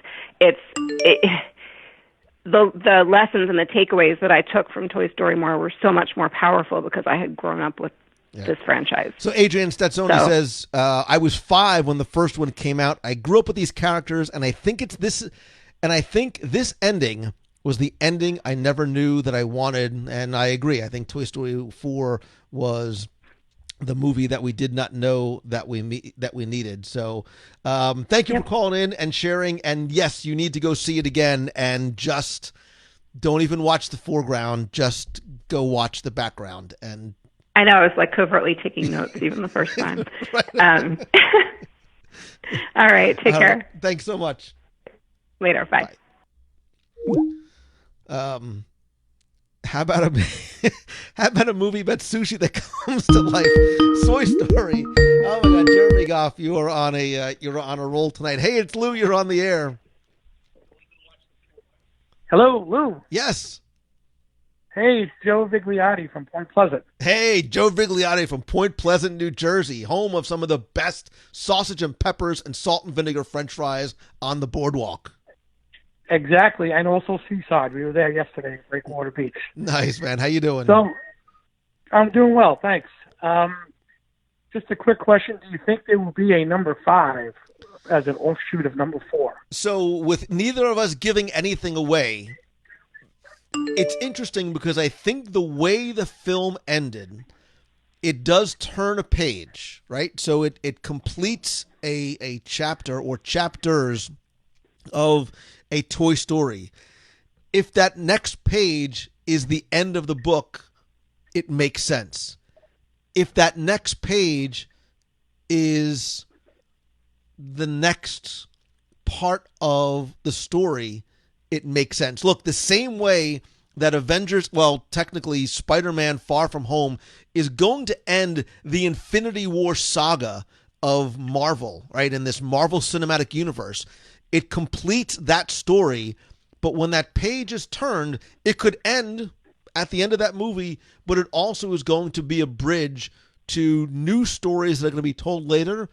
the lessons and the takeaways that I took from Toy Story more were so much more powerful because I had grown up with this franchise. So Adrian Stazzoni says, I was 5 when the first one came out. I grew up with these characters, and I think this ending was the ending I never knew that I wanted, and I agree. I think Toy Story 4 was the movie that we did not know that we needed. So thank you for calling in and sharing. And yes, you need to go see it again, and just don't even watch the foreground. Just go watch the background. And I know, I was like covertly taking notes even the first time. All right. Take care. Thanks so much. Later. Bye. How about a movie about sushi that comes to life? Soy Story. Oh my God, Jeremy Goff, you're on a roll tonight. Hey, it's Lou. You're on the air. Hello, Lou. Yes. Hey, it's Joe Vigliotti from Point Pleasant. Hey, Joe Vigliotti from Point Pleasant, New Jersey, home of some of the best sausage and peppers and salt and vinegar French fries on the boardwalk. Exactly, and also Seaside. We were there yesterday at Breakwater Beach. Nice, man. How you doing? So, I'm doing well, thanks. Just a quick question. Do you think there will be a number 5 as an offshoot of number 4? So, with neither of us giving anything away, it's interesting because I think the way the film ended, it does turn a page, right? So it completes a chapter or chapters of a Toy Story. If that next page is the end of the book, it makes sense. If that next page is the next part of the story, it makes sense. Look, the same way that technically Spider-Man Far From Home is going to end the Infinity War saga of Marvel, right? In this Marvel Cinematic Universe. It completes that story, but when that page is turned, it could end at the end of that movie, but it also is going to be a bridge to new stories that are going to be told later.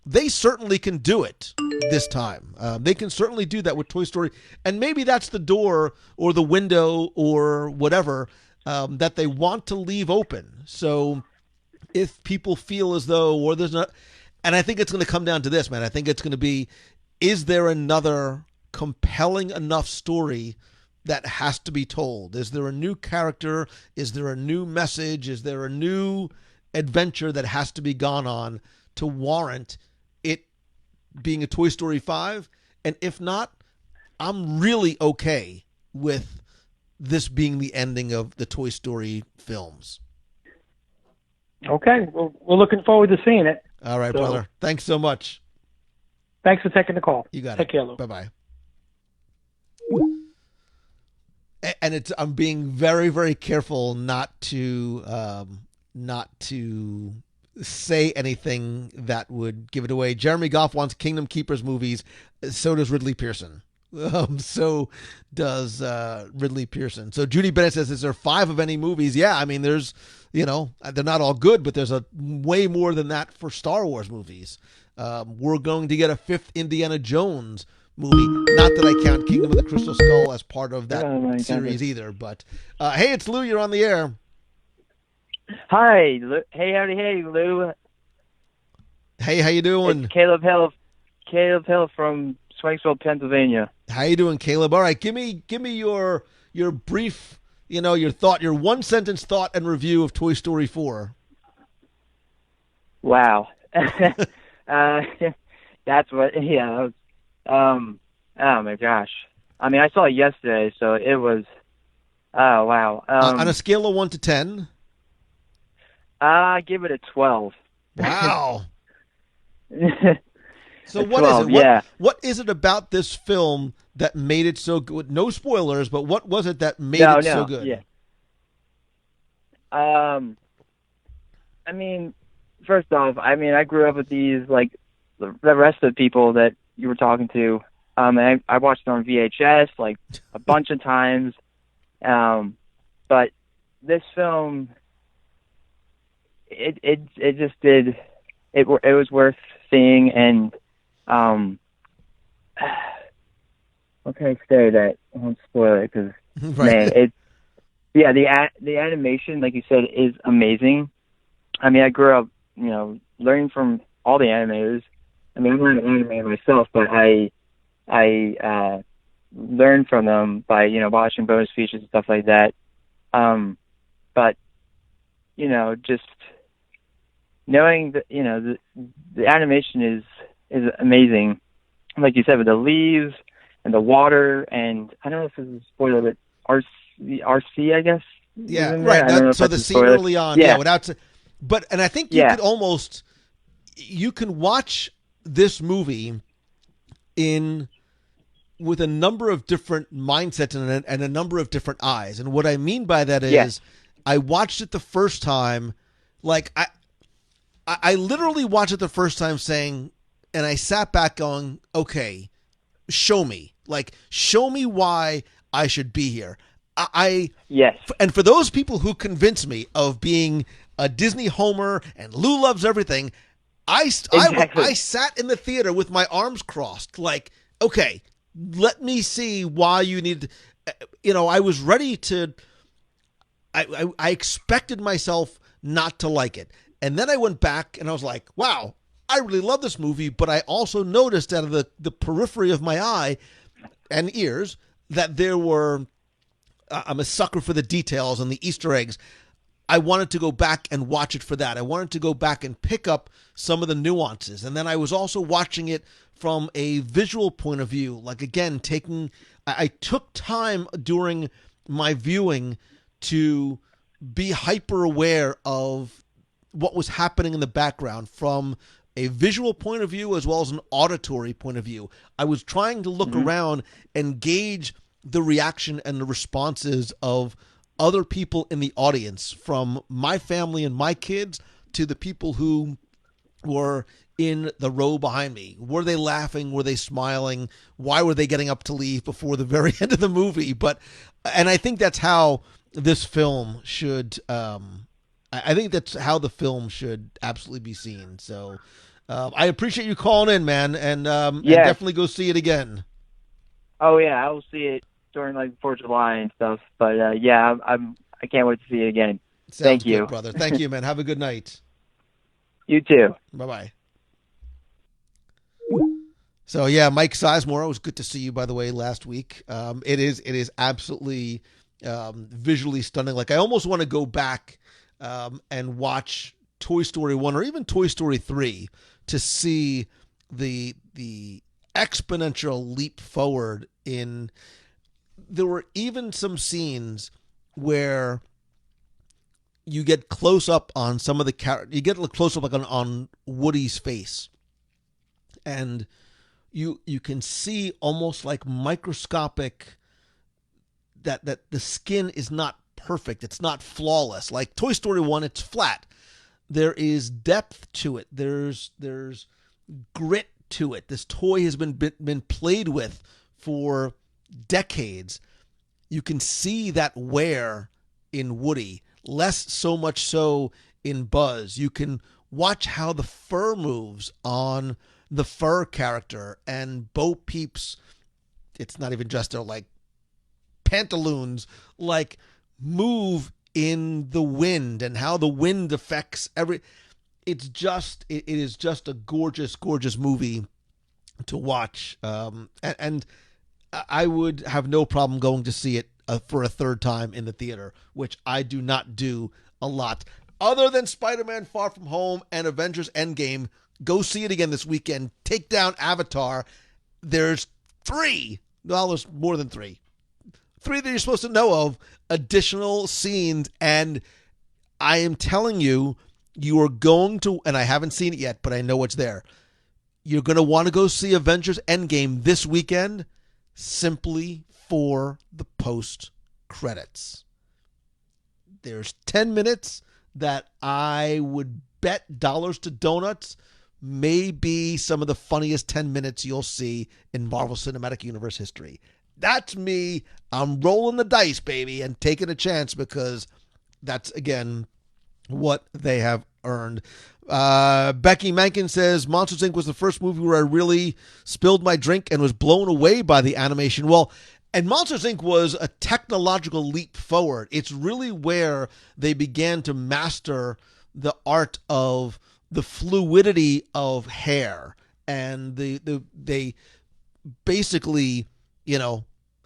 They certainly can do it this time. They can certainly do that with Toy Story, and maybe that's the door or the window or whatever that they want to leave open. So if people feel as though, or there's not, and I think it's going to come down to this, man. I think it's going to be, is there another compelling enough story that has to be told? Is there a new character? Is there a new message? Is there a new adventure that has to be gone on to warrant it being a Toy Story 5? And if not, I'm really okay with this being the ending of the Toy Story films. Okay, well, we're looking forward to seeing it. All right, brother. Thanks so much. Thanks for taking the call. You got it. Take care, Lou. Bye-bye. And I'm being very, very careful not to say anything that would give it away. Jeremy Goff wants Kingdom Keepers movies. So does Ridley Pearson. So does Ridley Pearson. So Judy Bennett says, is there 5 of any movies? Yeah, I mean, there's, they're not all good, but there's a way more than that for Star Wars movies. We're going to get a 5th Indiana Jones movie. Not that I count Kingdom of the Crystal Skull as part of that series either. But hey, it's Lou. You're on the air. Hi. Hey, howdy, hey, Lou. Hey, how you doing? It's Caleb Hill from Swanksville, Pennsylvania. How you doing, Caleb? All right, give me your brief, your thought, your 1-sentence thought and review of Toy Story 4. Wow. That's what, yeah. Oh my gosh. I mean, I saw it yesterday, so it was, oh wow. On a scale of 1 to 10? I give it a 12. Wow. So at what 12, is it? yeah. What is it about this film that made it so good? No spoilers, but what was it that made No, it so good? Yeah. I mean, first off, I grew up with these, like, the rest of the people that you were talking to. And I watched it on VHS, like, a bunch of times. But this film, it just did, it was worth seeing. And, what can I say that I won't spoil it? Because, Right. man, the animation, like you said, is amazing. I mean, I grew up, learning from all the animators. I mean, I'm not an animator myself, but I learned from them by, watching bonus features and stuff like that. But, just knowing that, the animation is amazing. Like you said, with the leaves and the water, and I don't know if this is a spoiler, but RC, I guess. Yeah, isn't there? right. I don't know if So that's the a scene spoiler. early on, and I think you could almost, you can watch this movie with a number of different mindsets and a number of different eyes. And what I mean by that is, I watched it the first time, like I literally watched it the first time saying, and I sat back going, okay, show me why I should be here. Yes. And for those people who convince me of being a Disney homer and Lou loves everything, I sat in the theater with my arms crossed, like, okay, let me see why you need. I was ready to. I expected myself not to like it, and then I went back and I was like, wow, I really love this movie, but I also noticed out of the periphery of my eye and ears that there were. I'm a sucker for the details and the Easter eggs. I wanted to go back and watch it for that. I wanted to go back and pick up some of the nuances. And then I was also watching it from a visual point of view. Like, again, I took time during my viewing to be hyper aware of what was happening in the background from a visual point of view as well as an auditory point of view. I was trying to look around and gauge the reaction and the responses of other people in the audience, from my family and my kids to the people who were in the row behind me. Were they laughing? Were they smiling? Why were they getting up to leave before the very end of the movie? And I think that's how this film should, I think that's how the film should absolutely be seen. So I appreciate you calling in, man, and definitely go see it again. Oh yeah, I will see it during like 4th of July and stuff. But I can't wait to see it again. Thank you, good, brother. Thank you, man. Have a good night. You too. Bye-bye. So yeah, Mike Sizemore, it was good to see you, by the way, last week. It is absolutely visually stunning. Like, I almost want to go back and watch Toy Story 1 or even Toy Story 3 to see the exponential leap forward in. There were even some scenes where you get close up on some of the characters. You get a close up like on Woody's face, and you can see almost like microscopic that the skin is not perfect. It's not flawless. Like Toy Story 1, it's flat. There is depth to it. There's grit to it. This toy has been played with for decades. You can see that wear in Woody, less so much so in Buzz. You can watch how the fur moves on the fur character, and Bo Peep's, it's not even just their like pantaloons, like move in the wind and how the wind affects it is just a gorgeous movie to watch, and I would have no problem going to see it for a third time in the theater, which I do not do a lot. Other than Spider-Man Far From Home and Avengers Endgame, go see it again this weekend. Take down Avatar. There's $3, more than three that you're supposed to know of, additional scenes, and I am telling you, you are going to, and I haven't seen it yet, but I know it's there. you're going to want to go see Avengers Endgame this weekend simply for the post credits. There's 10 minutes that I would bet dollars to donuts may be some of the funniest 10 minutes you'll see in Marvel Cinematic Universe history. That's me. I'm rolling the dice, baby, and taking a chance because that's, again, what they have earned. Becky Mankin says, Monsters, Inc. was the first movie where I really spilled my drink and was blown away by the animation. Well, and Monsters, Inc. was a technological leap forward. It's really where they began to master the art of the fluidity of hair. And they basically,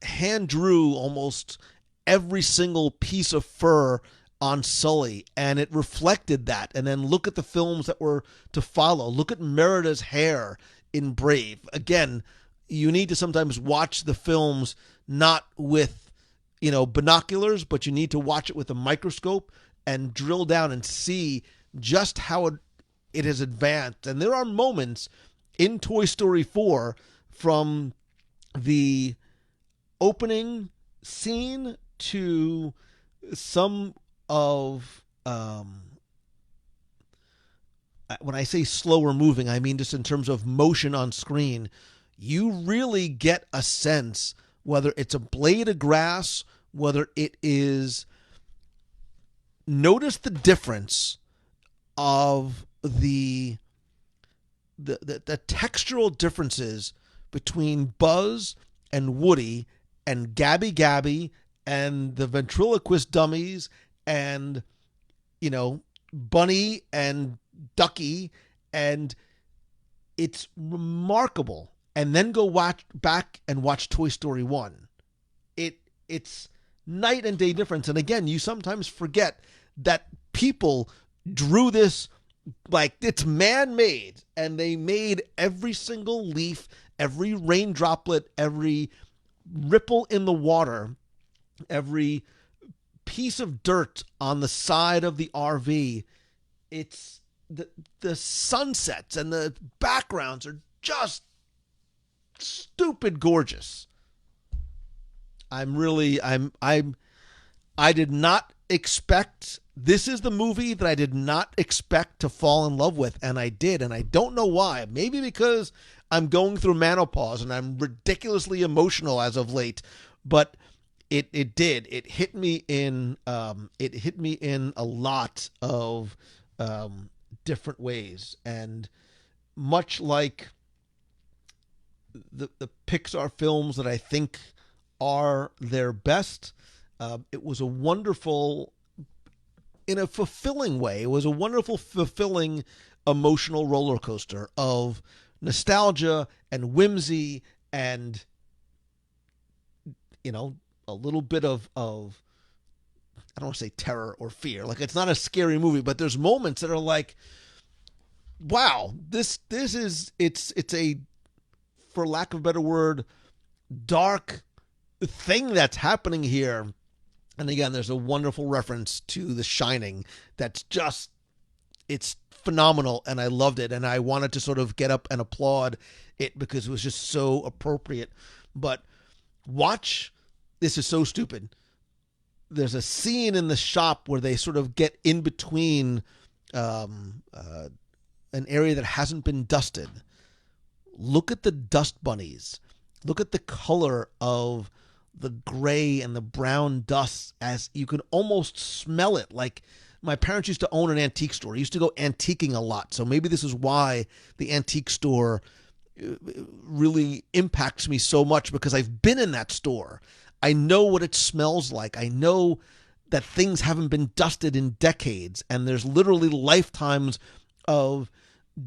hand drew almost every single piece of fur on Sully, and it reflected that. And then look at the films that were to follow. Look at Merida's hair in Brave. Again, you need to sometimes watch the films not with, binoculars, but you need to watch it with a microscope and drill down and see just how it has advanced. And there are moments in Toy Story 4, from the opening scene to some of, when I say slower moving, I mean just in terms of motion on screen, you really get a sense whether it's a blade of grass, whether it is, notice the difference of the textural differences between Buzz and Woody and Gabby Gabby and the ventriloquist dummies and, Bunny and Ducky, and it's remarkable. And then go back and watch Toy Story 1. It's night and day difference. And again, you sometimes forget that people drew this like it's man-made, and they made every single leaf, every rain droplet, every ripple in the water, every piece of dirt on the side of the RV. It's the sunsets and the backgrounds are just stupid gorgeous. I did not expect, this is the movie that I did not expect to fall in love with, and I did, and I don't know why. Maybe because I'm going through menopause and I'm ridiculously emotional as of late, but it did. It hit me in a lot of different ways, and much like the Pixar films that I think are their best, it was a wonderful, in a fulfilling way, it was a wonderful, fulfilling, emotional roller coaster of nostalgia and whimsy and, a little bit of I don't want to say terror or fear. Like, it's not a scary movie, but there's moments that are like, wow, this is, it's a, for lack of a better word, dark thing that's happening here. And again, there's a wonderful reference to The Shining that's just, it's phenomenal, and I loved it, and I wanted to sort of get up and applaud it because it was just so appropriate. But watch, this is so stupid. There's a scene in the shop where they sort of get in between an area that hasn't been dusted. Look at the dust bunnies. Look at the color of the gray and the brown dust, as you can almost smell it. Like, my parents used to own an antique store. I used to go antiquing a lot. So maybe this is why the antique store really impacts me so much, because I've been in that store. I know what it smells like. I know that things haven't been dusted in decades, and there's literally lifetimes of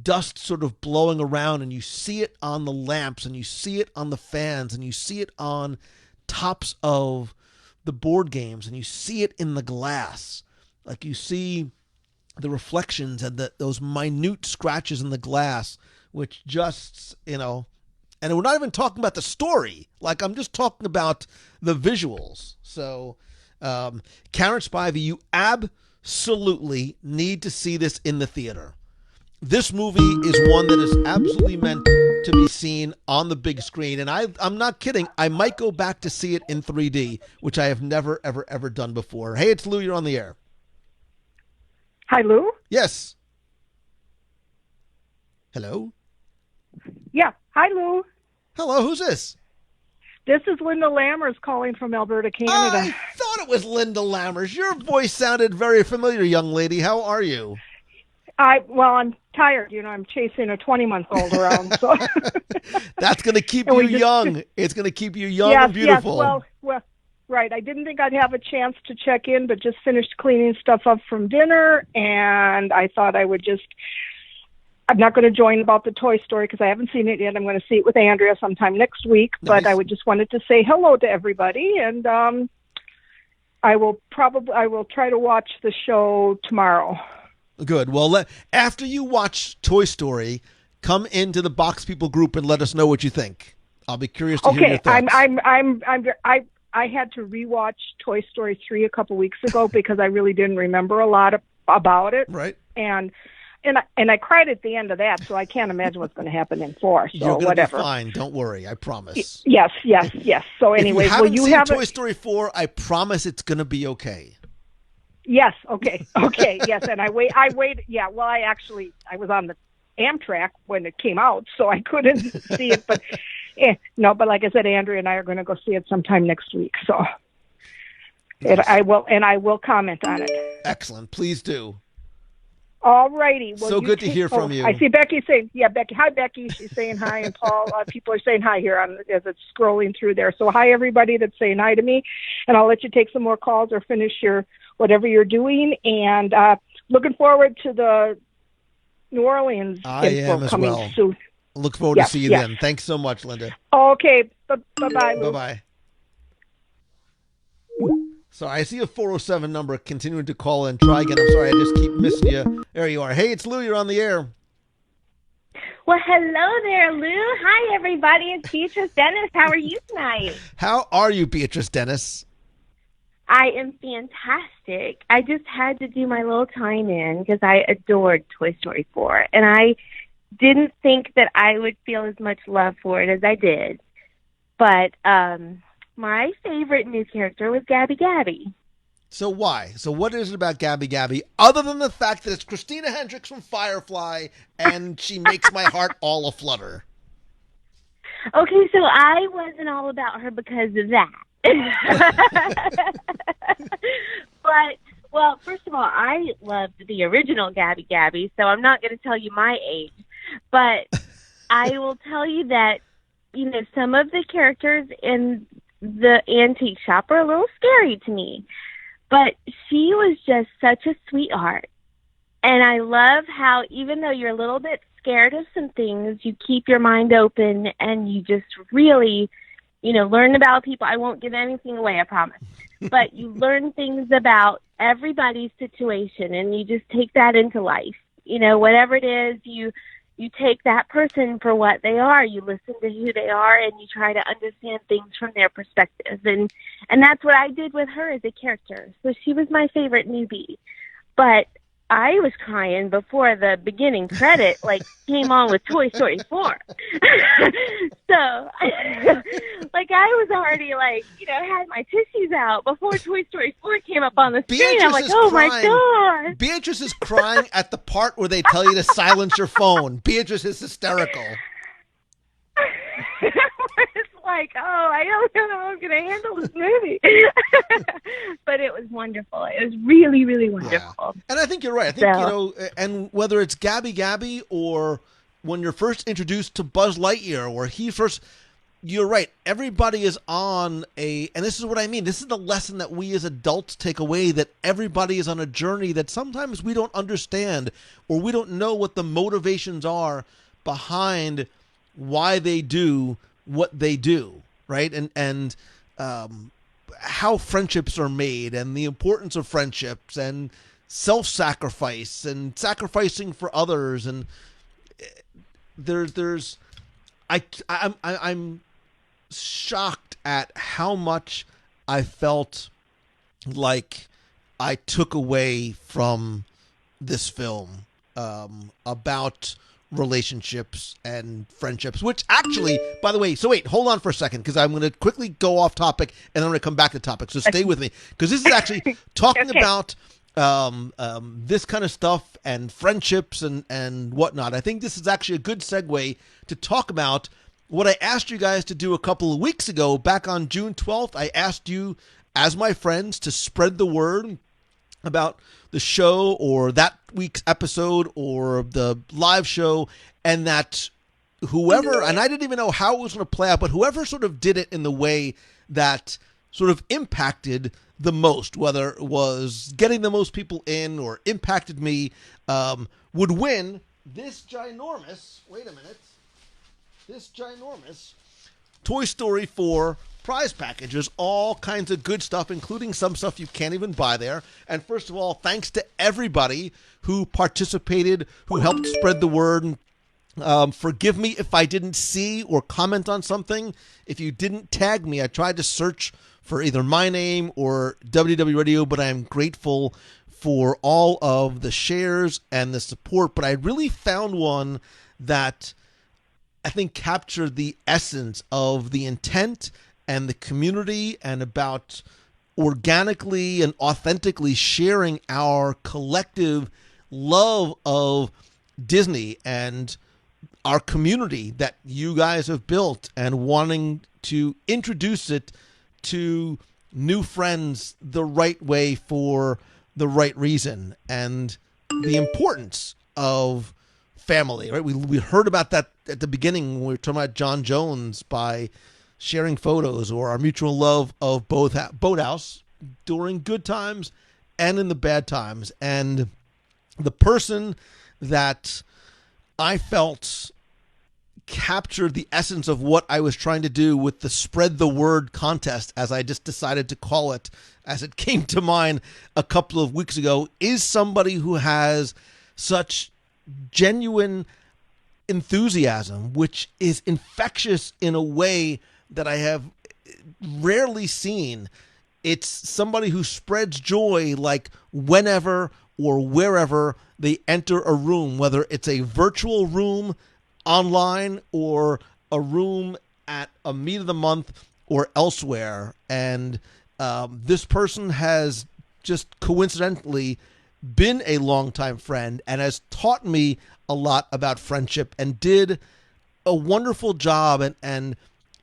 dust sort of blowing around, and you see it on the lamps, and you see it on the fans, and you see it on tops of the board games, and you see it in the glass. Like, you see the reflections and those minute scratches in the glass, which just, and we're not even talking about the story. Like, I'm just talking about the visuals. So, Karen Spivey, you absolutely need to see this in the theater. this movie is one that is absolutely meant to be seen on the big screen. And I'm not kidding. I might go back to see it in 3D, which I have never, ever, ever done before. Hey, it's Lou. You're on the air. Hi, Lou? Yes. Hello? Yeah. Hi, Lou. Hello, who's this? This is Linda Lammers calling from Alberta, Canada. I thought it was Linda Lammers. Your voice sounded very familiar, young lady. How are you? I'm tired. I'm chasing a 20-month-old around. So that's going to keep you young. It's going to keep you young and beautiful. Yes. Well, right. I didn't think I'd have a chance to check in, but just finished cleaning stuff up from dinner, and I thought I would just. I'm not going to join about the Toy Story because I haven't seen it yet. I'm going to see it with Andrea sometime next week. Nice. But I just wanted to say hello to everybody, and I will try to watch the show tomorrow. Good. Well, after you watch Toy Story, come into the Box People group and let us know what you think. I'll be curious to hear your thoughts. I had to rewatch Toy Story 3 a couple weeks ago because I really didn't remember a lot about it. Right. And I cried at the end of that, so I can't imagine what's going to happen in 4. So you're going whatever. to be fine. Don't worry. I promise. Yes. So anyway, if you haven't seen Toy Story 4, I promise it's going to be okay. Yes. Okay. Yes. And I waited. Yeah. Well, I was on the Amtrak when it came out, so I couldn't see it. But no. But like I said, Andrea and I are going to go see it sometime next week. So Nice. I will comment on it. Excellent. Please do. All righty. Well, so good to hear from you. I see Becky saying, Becky. Hi, Becky. She's saying hi, and Paul. People are saying hi here as it's scrolling through there. So hi, everybody that's saying hi to me, and I'll let you take some more calls or finish your whatever you're doing. And looking forward to the New Orleans info coming soon. Look forward to see you then. Thanks so much, Linda. Okay. Bye-bye. Bye-bye. So I see a 407 number continuing to call in. Try again. I'm sorry, I just keep missing you. There you are. Hey, it's Lou. You're on the air. Well, hello there, Lou. Hi, everybody. It's Beatrice Dennis. How are you tonight? How are you, Beatrice Dennis? I am fantastic. I just had to do my little time in because I adored Toy Story 4, and I didn't think that I would feel as much love for it as I did. But my favorite new character was Gabby Gabby. So why? So what is it about Gabby Gabby, other than the fact that it's Christina Hendricks from Firefly, and she makes my heart all aflutter? Okay, so I wasn't all about her because of that. But, well, first of all, I loved the original Gabby Gabby, so I'm not going to tell you my age. But I will tell you that, some of the characters in the antique shop are a little scary to me. But she was just such a sweetheart. And I love how even though you're a little bit scared of some things, you keep your mind open and you just really, learn about people. I won't give anything away, I promise. But you learn things about everybody's situation and you just take that into life. Whatever it is, you take that person for what they are. You listen to who they are and you try to understand things from their perspective. And that's what I did with her as a character. So she was my favorite newbie. But I was crying before the beginning credit came on with Toy Story 4. So I was already had my tissues out before Toy Story 4 came up on the screen. I'm like, oh my God. Beatrice is crying at the part where they tell you to silence your phone. Beatrice is hysterical. It's like, I don't know how I'm going to handle this movie. But it was wonderful. It was really, really wonderful. Yeah. And I think you're right. I think, and whether it's Gabby Gabby or when you're first introduced to Buzz Lightyear or he first, you're right. Everybody is on and this is what I mean. This is the lesson that we as adults take away, that everybody is on a journey that sometimes we don't understand or we don't know what the motivations are behind why they do what they do, right? And how friendships are made and the importance of friendships and self-sacrifice and sacrificing for others. And I'm shocked at how much I felt like I took away from this film. about relationships and friendships, which actually, by the way, so wait, hold on for a second, because I'm going to quickly go off topic and then I'm going to come back to topic. So stay with me, because this is actually talking about this kind of stuff and friendships and whatnot. I think this is actually a good segue to talk about what I asked you guys to do a couple of weeks ago. Back on June 12th, I asked you, as my friends, to spread the word about the show or that week's episode or the live show, and that whoever, and I didn't even know how it was going to play out, but whoever sort of did it in the way that sort of impacted the most, whether it was getting the most people in or impacted me, would win this ginormous Toy Story 4 prize packages, all kinds of good stuff, including some stuff you can't even buy there. And first of all, thanks to everybody who participated, who helped spread the word. Forgive me if I didn't see or comment on something. If you didn't tag me, I tried to search for either my name or WDW Radio, but I am grateful for all of the shares and the support. But I really found one that I think captured the essence of the intent and the community, and about organically and authentically sharing our collective love of Disney and our community that you guys have built, and wanting to introduce it to new friends the right way for the right reason, and the importance of family, right? We heard about that at the beginning when we were talking about John Jones, by sharing photos, or our mutual love of Boathouse during good times and in the bad times. And the person that I felt captured the essence of what I was trying to do with the Spread the Word contest, as I just decided to call it, as it came to mind a couple of weeks ago, is somebody who has such genuine enthusiasm, which is infectious in a way that I have rarely seen. It's somebody who spreads joy like whenever or wherever they enter a room, whether it's a virtual room online or a room at a meet of the month or elsewhere. And this person has just coincidentally been a longtime friend and has taught me a lot about friendship, and did a wonderful job and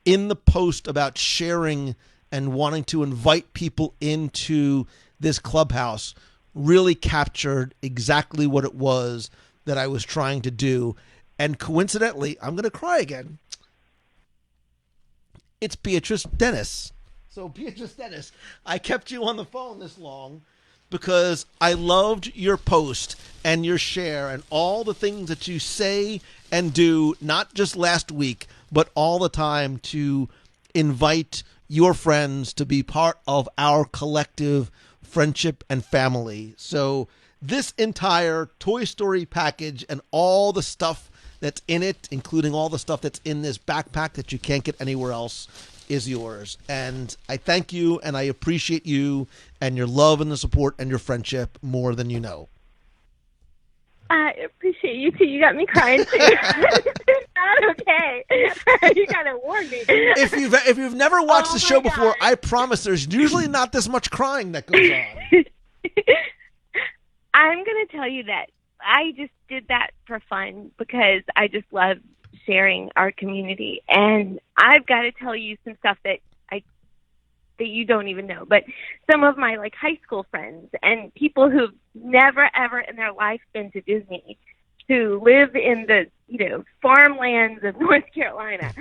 in the post about sharing and wanting to invite people into this clubhouse, really captured exactly what it was that I was trying to do. And coincidentally, I'm going to cry again. It's Beatrice Dennis. So Beatrice Dennis, I kept you on the phone this long because I loved your post and your share and all the things that you say and do, not just last week, but all the time, to invite your friends to be part of our collective friendship and family. So this entire Toy Story package and all the stuff that's in it, including all the stuff that's in this backpack that you can't get anywhere else, is yours. And I thank you, and I appreciate you and your love and the support and your friendship more than you know. I appreciate you too. You got me crying too. Not okay. You gotta warn me. If you've never watched the show before, I promise there's usually not this much crying that goes on. I'm gonna tell you that I just did that for fun because I just love sharing our community, and I've got to tell you some stuff that you don't even know. But some of my high school friends and people who've never ever in their life been to Disney, who live in the farmlands of North Carolina,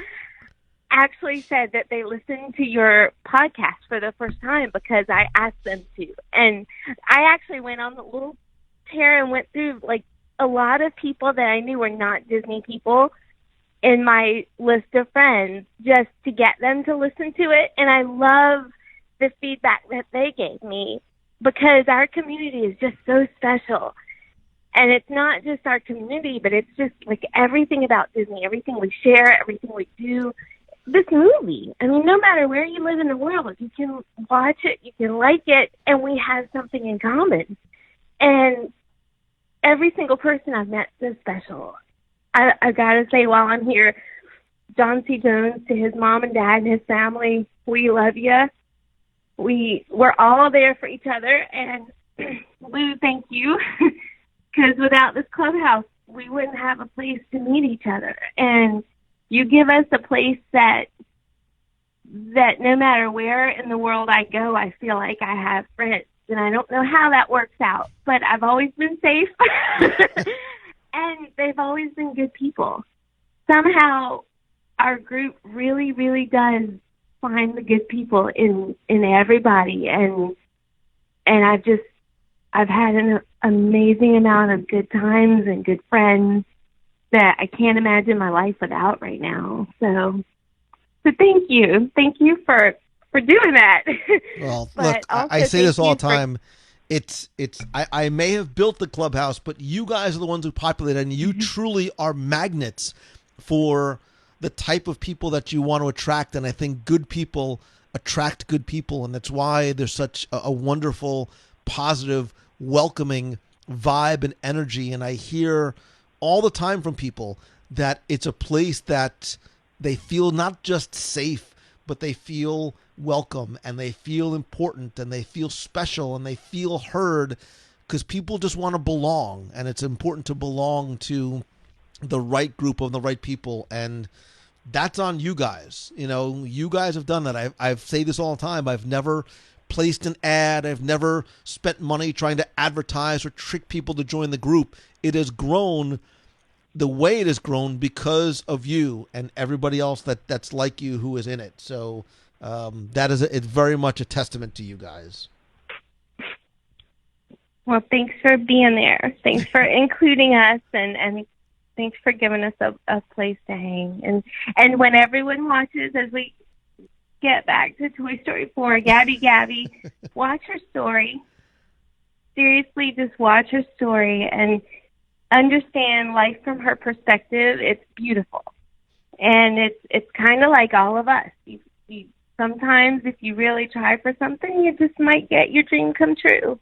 actually said that they listened to your podcast for the first time because I asked them to. And I actually went on the little tear and went through a lot of people that I knew were not Disney people in my list of friends just to get them to listen to it. And I love the feedback that they gave me because our community is just so special. And it's not just our community, but it's just everything about Disney, everything we share, everything we do. This movie, I mean, no matter where you live in the world, you can watch it, you can like it, and we have something in common. And every single person I've met is special. I got to say while I'm here, John C. Jones, to his mom and dad and his family, we love you. We're all there for each other, and Lou, thank you, because without this clubhouse, we wouldn't have a place to meet each other. And you give us a place that no matter where in the world I go, I feel like I have friends. And I don't know how that works out, but I've always been safe. And they've always been good people. Somehow our group really, really does find the good people in everybody. And I've had an amazing amount of good times and good friends that I can't imagine my life without right now. So thank you. Thank you for doing that. Well, But look, also I say this thank all you the time. I may have built the clubhouse, but you guys are the ones who populate it, and you truly are magnets for the type of people that you want to attract. And I think good people attract good people, and that's why there's such a wonderful, positive, welcoming vibe and energy. And I hear all the time from people that it's a place that they feel not just safe, but they feel welcome, and they feel important, and they feel special, and they feel heard, because people just want to belong, and it's important to belong to the right group of the right people, and that's on you guys. You know, you guys have done that. I've say this all the time. I've never placed an ad. I've never spent money trying to advertise or trick people to join the group. It has grown the way it has grown because of you and everybody else that's like you who is in it. So that is it's very much a testament to you guys. Well, thanks for being there. Thanks for including us, and thanks for giving us a place to hang. And when everyone watches, as we get back to Toy Story 4, Gabby, watch her story. Seriously, just watch her story and understand life from her perspective. It's beautiful. And it's kind of like all of us. You sometimes, if you really try for something, you just might get your dream come true.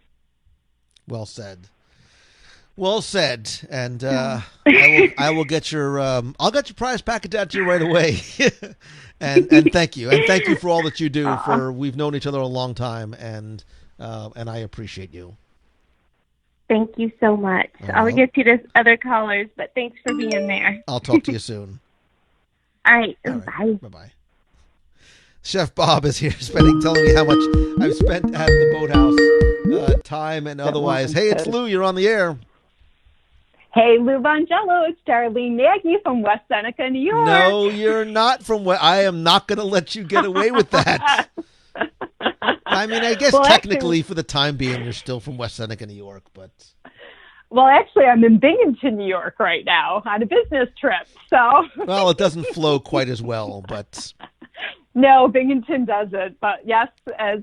Well said. Well said. And I will get your I'll get your prize package out to you right away. and thank you. And thank you for all that you do. We've known each other a long time, and I appreciate you. Thank you so much. I'll get to the other callers, but thanks for being there. I'll talk to you soon. All right. Bye. Bye-bye. Chef Bob is here telling me how much I've spent at the boathouse, time and otherwise. Hey, it's Lou. You're on the air. Hey, Lou Mongello. It's Darlene Nagy from West Seneca, New York. No, you're not from I am not going to let you get away with that. I mean, I guess technically, for the time being, you're still from West Seneca, New York, but... Well, actually, I'm in Binghamton, New York right now on a business trip, so... Well, it doesn't flow quite as well, but... No, Binghamton doesn't, but yes, as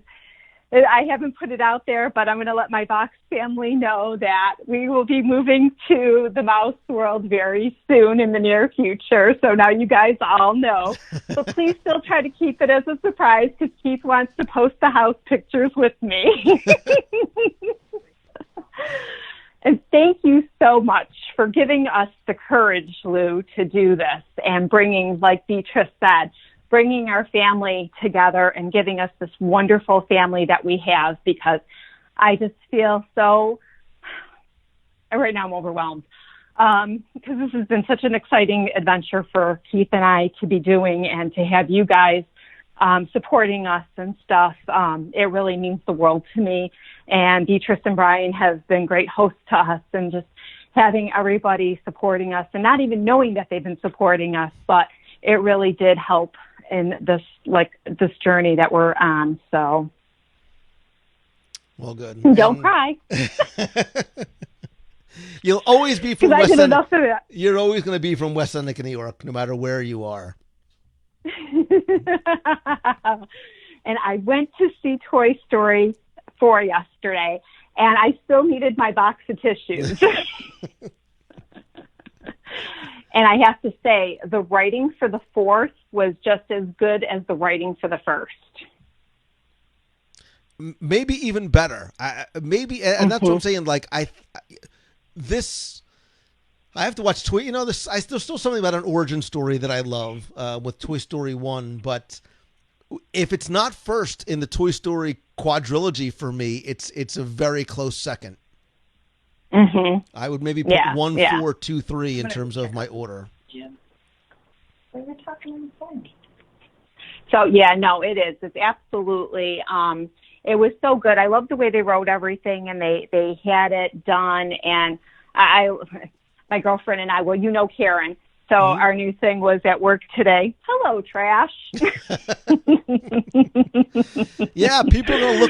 I haven't put it out there, but I'm going to let my Vox family know that we will be moving to the mouse world very soon in the near future, so now you guys all know. But please still try to keep it as a surprise, because Keith wants to post the house pictures with me. And thank you so much for giving us the courage, Lou, to do this and bringing, like Beatrice said, bringing our family together and giving us this wonderful family that we have, because I just feel so, right now I'm overwhelmed, because this has been such an exciting adventure for Keith and I to be doing, and to have you guys supporting us and stuff. It really means the world to me. And Beatrice and Brian have been great hosts to us, and just having everybody supporting us and not even knowing that they've been supporting us, but it really did help in this journey that we're on. So, well, good. Don't cry. You'll always be from West Seneca. You're always going to be from West Seneca, New York, no matter where you are. And I went to see Toy Story 4 yesterday, and I still needed my box of tissues. And I have to say, the writing for the fourth was just as good as the writing for the first. Maybe even better. Maybe, and that's what I'm saying. Like, this, I have to watch Toy. You know, there's still something about an origin story that I love with Toy Story 1, but if it's not first in the Toy Story quadrilogy for me, it's a very close second. Mm-hmm. I would maybe put 1, 4, 2, 3 in terms of my order. We were talking on the phone. So yeah, no, it is. It's absolutely. It was so good. I love the way they wrote everything, and they had it done. And my girlfriend and I, well, you know, Karen. So our new thing was at work today. Hello, trash. Yeah, people are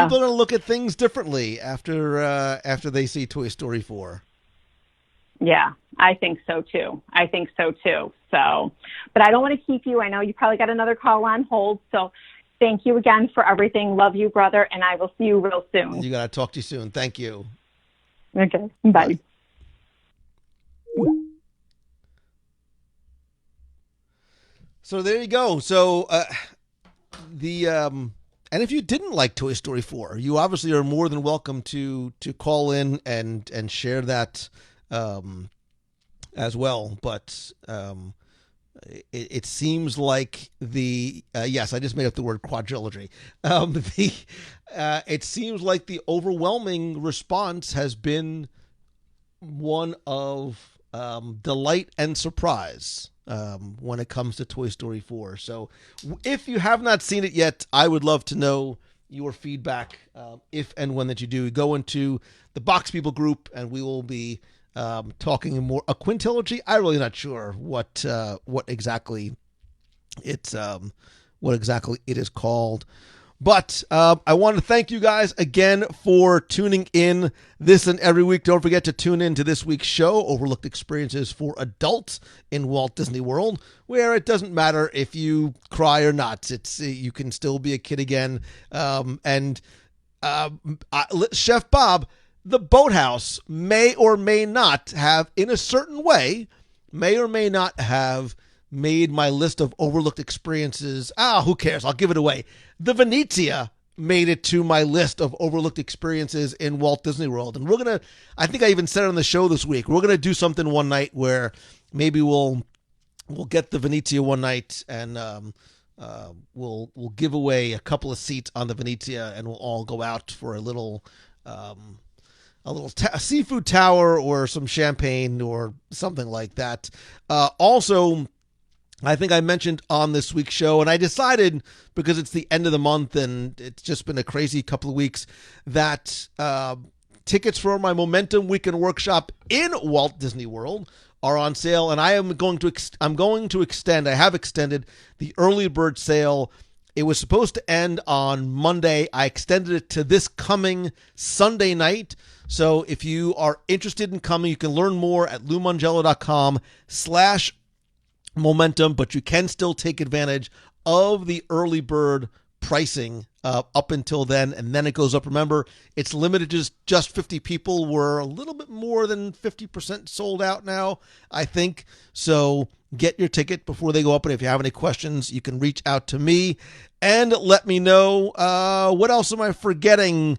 gonna look at things differently after they see Toy Story 4. Yeah, I think so too. So, but I don't want to keep you. I know you probably got another call on hold. So thank you again for everything. Love you, brother. And I will see you real soon. You got to talk to you soon. Thank you. Okay. Bye. So there you go. So and if you didn't like Toy Story 4, you obviously are more than welcome to call in and share that as well. But it seems like yes, I just made up the word quadrilogy. It seems like the overwhelming response has been one of delight and surprise when it comes to Toy Story 4. So if you have not seen it yet, I would love to know your feedback. If and when that you do, go into the Box People group, and we will be talking more a quintilogy. I'm really not sure what exactly it is called. But I want to thank you guys again for tuning in this and every week. Don't forget to tune in to this week's show, Overlooked Experiences for Adults in Walt Disney World, where it doesn't matter if you cry or not. You can still be a kid again. Chef Bob, the Boathouse may or may not have, in a certain way, made my list of overlooked experiences. Who cares? I'll give it away. The Venezia made it to my list of overlooked experiences in Walt Disney World. And I think I even said it on the show this week, we're going to do something one night where maybe we'll get the Venezia one night, and we'll give away a couple of seats on the Venezia, and we'll all go out for a little seafood tower or some champagne or something like that. Also, I think I mentioned on this week's show, and I decided, because it's the end of the month and it's just been a crazy couple of weeks, that tickets for my Momentum Weekend Workshop in Walt Disney World are on sale, and I have extended the early bird sale. It was supposed to end on Monday. I extended it to this coming Sunday night. So if you are interested in coming, you can learn more at LouMongello.com/momentum, but you can still take advantage of the early bird pricing up until then, and then it goes up. Remember, it's limited to just 50 people. We're a little bit more than 50% sold out now, I think. So get your ticket before they go up, and if you have any questions, you can reach out to me and let me know. What else am I forgetting?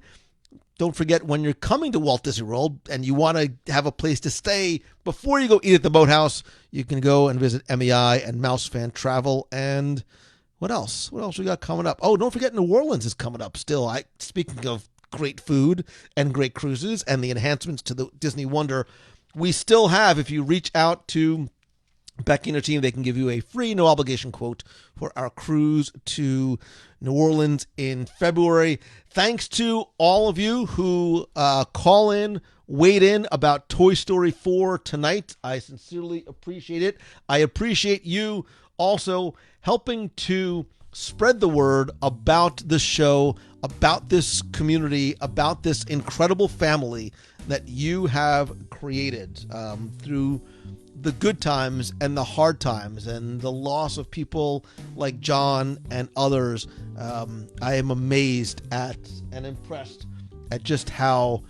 Don't forget, when you're coming to Walt Disney World and you want to have a place to stay before you go eat at the Boathouse, you can go and visit MEI and Mouse Fan Travel. And what else? What else we got coming up? Oh, don't forget, New Orleans is coming up still. Speaking of great food and great cruises and the enhancements to the Disney Wonder, we still have, if you reach out to Becky and her team, they can give you a free, no obligation quote for our cruise to New Orleans in February. Thanks to all of you who call in, weighed in about Toy Story 4 tonight. I sincerely appreciate it. I appreciate you also helping to spread the word about the show, about this community, about this incredible family that you have created through the good times and the hard times and the loss of people like John and others. I am amazed at and impressed at just how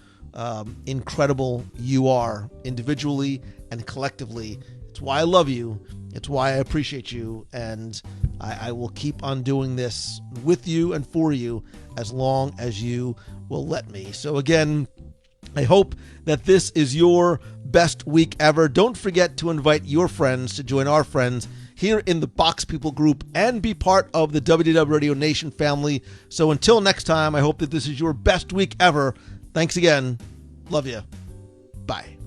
incredible you are individually and collectively. It's why I love you. It's why I appreciate you. And I will keep on doing this with you and for you as long as you will let me. So again, I hope that this is your best week ever. Don't forget to invite your friends to join our friends here in the Box People group and be part of the WDW Radio Nation family. So until next time, I hope that this is your best week ever. Thanks again. Love you. Bye.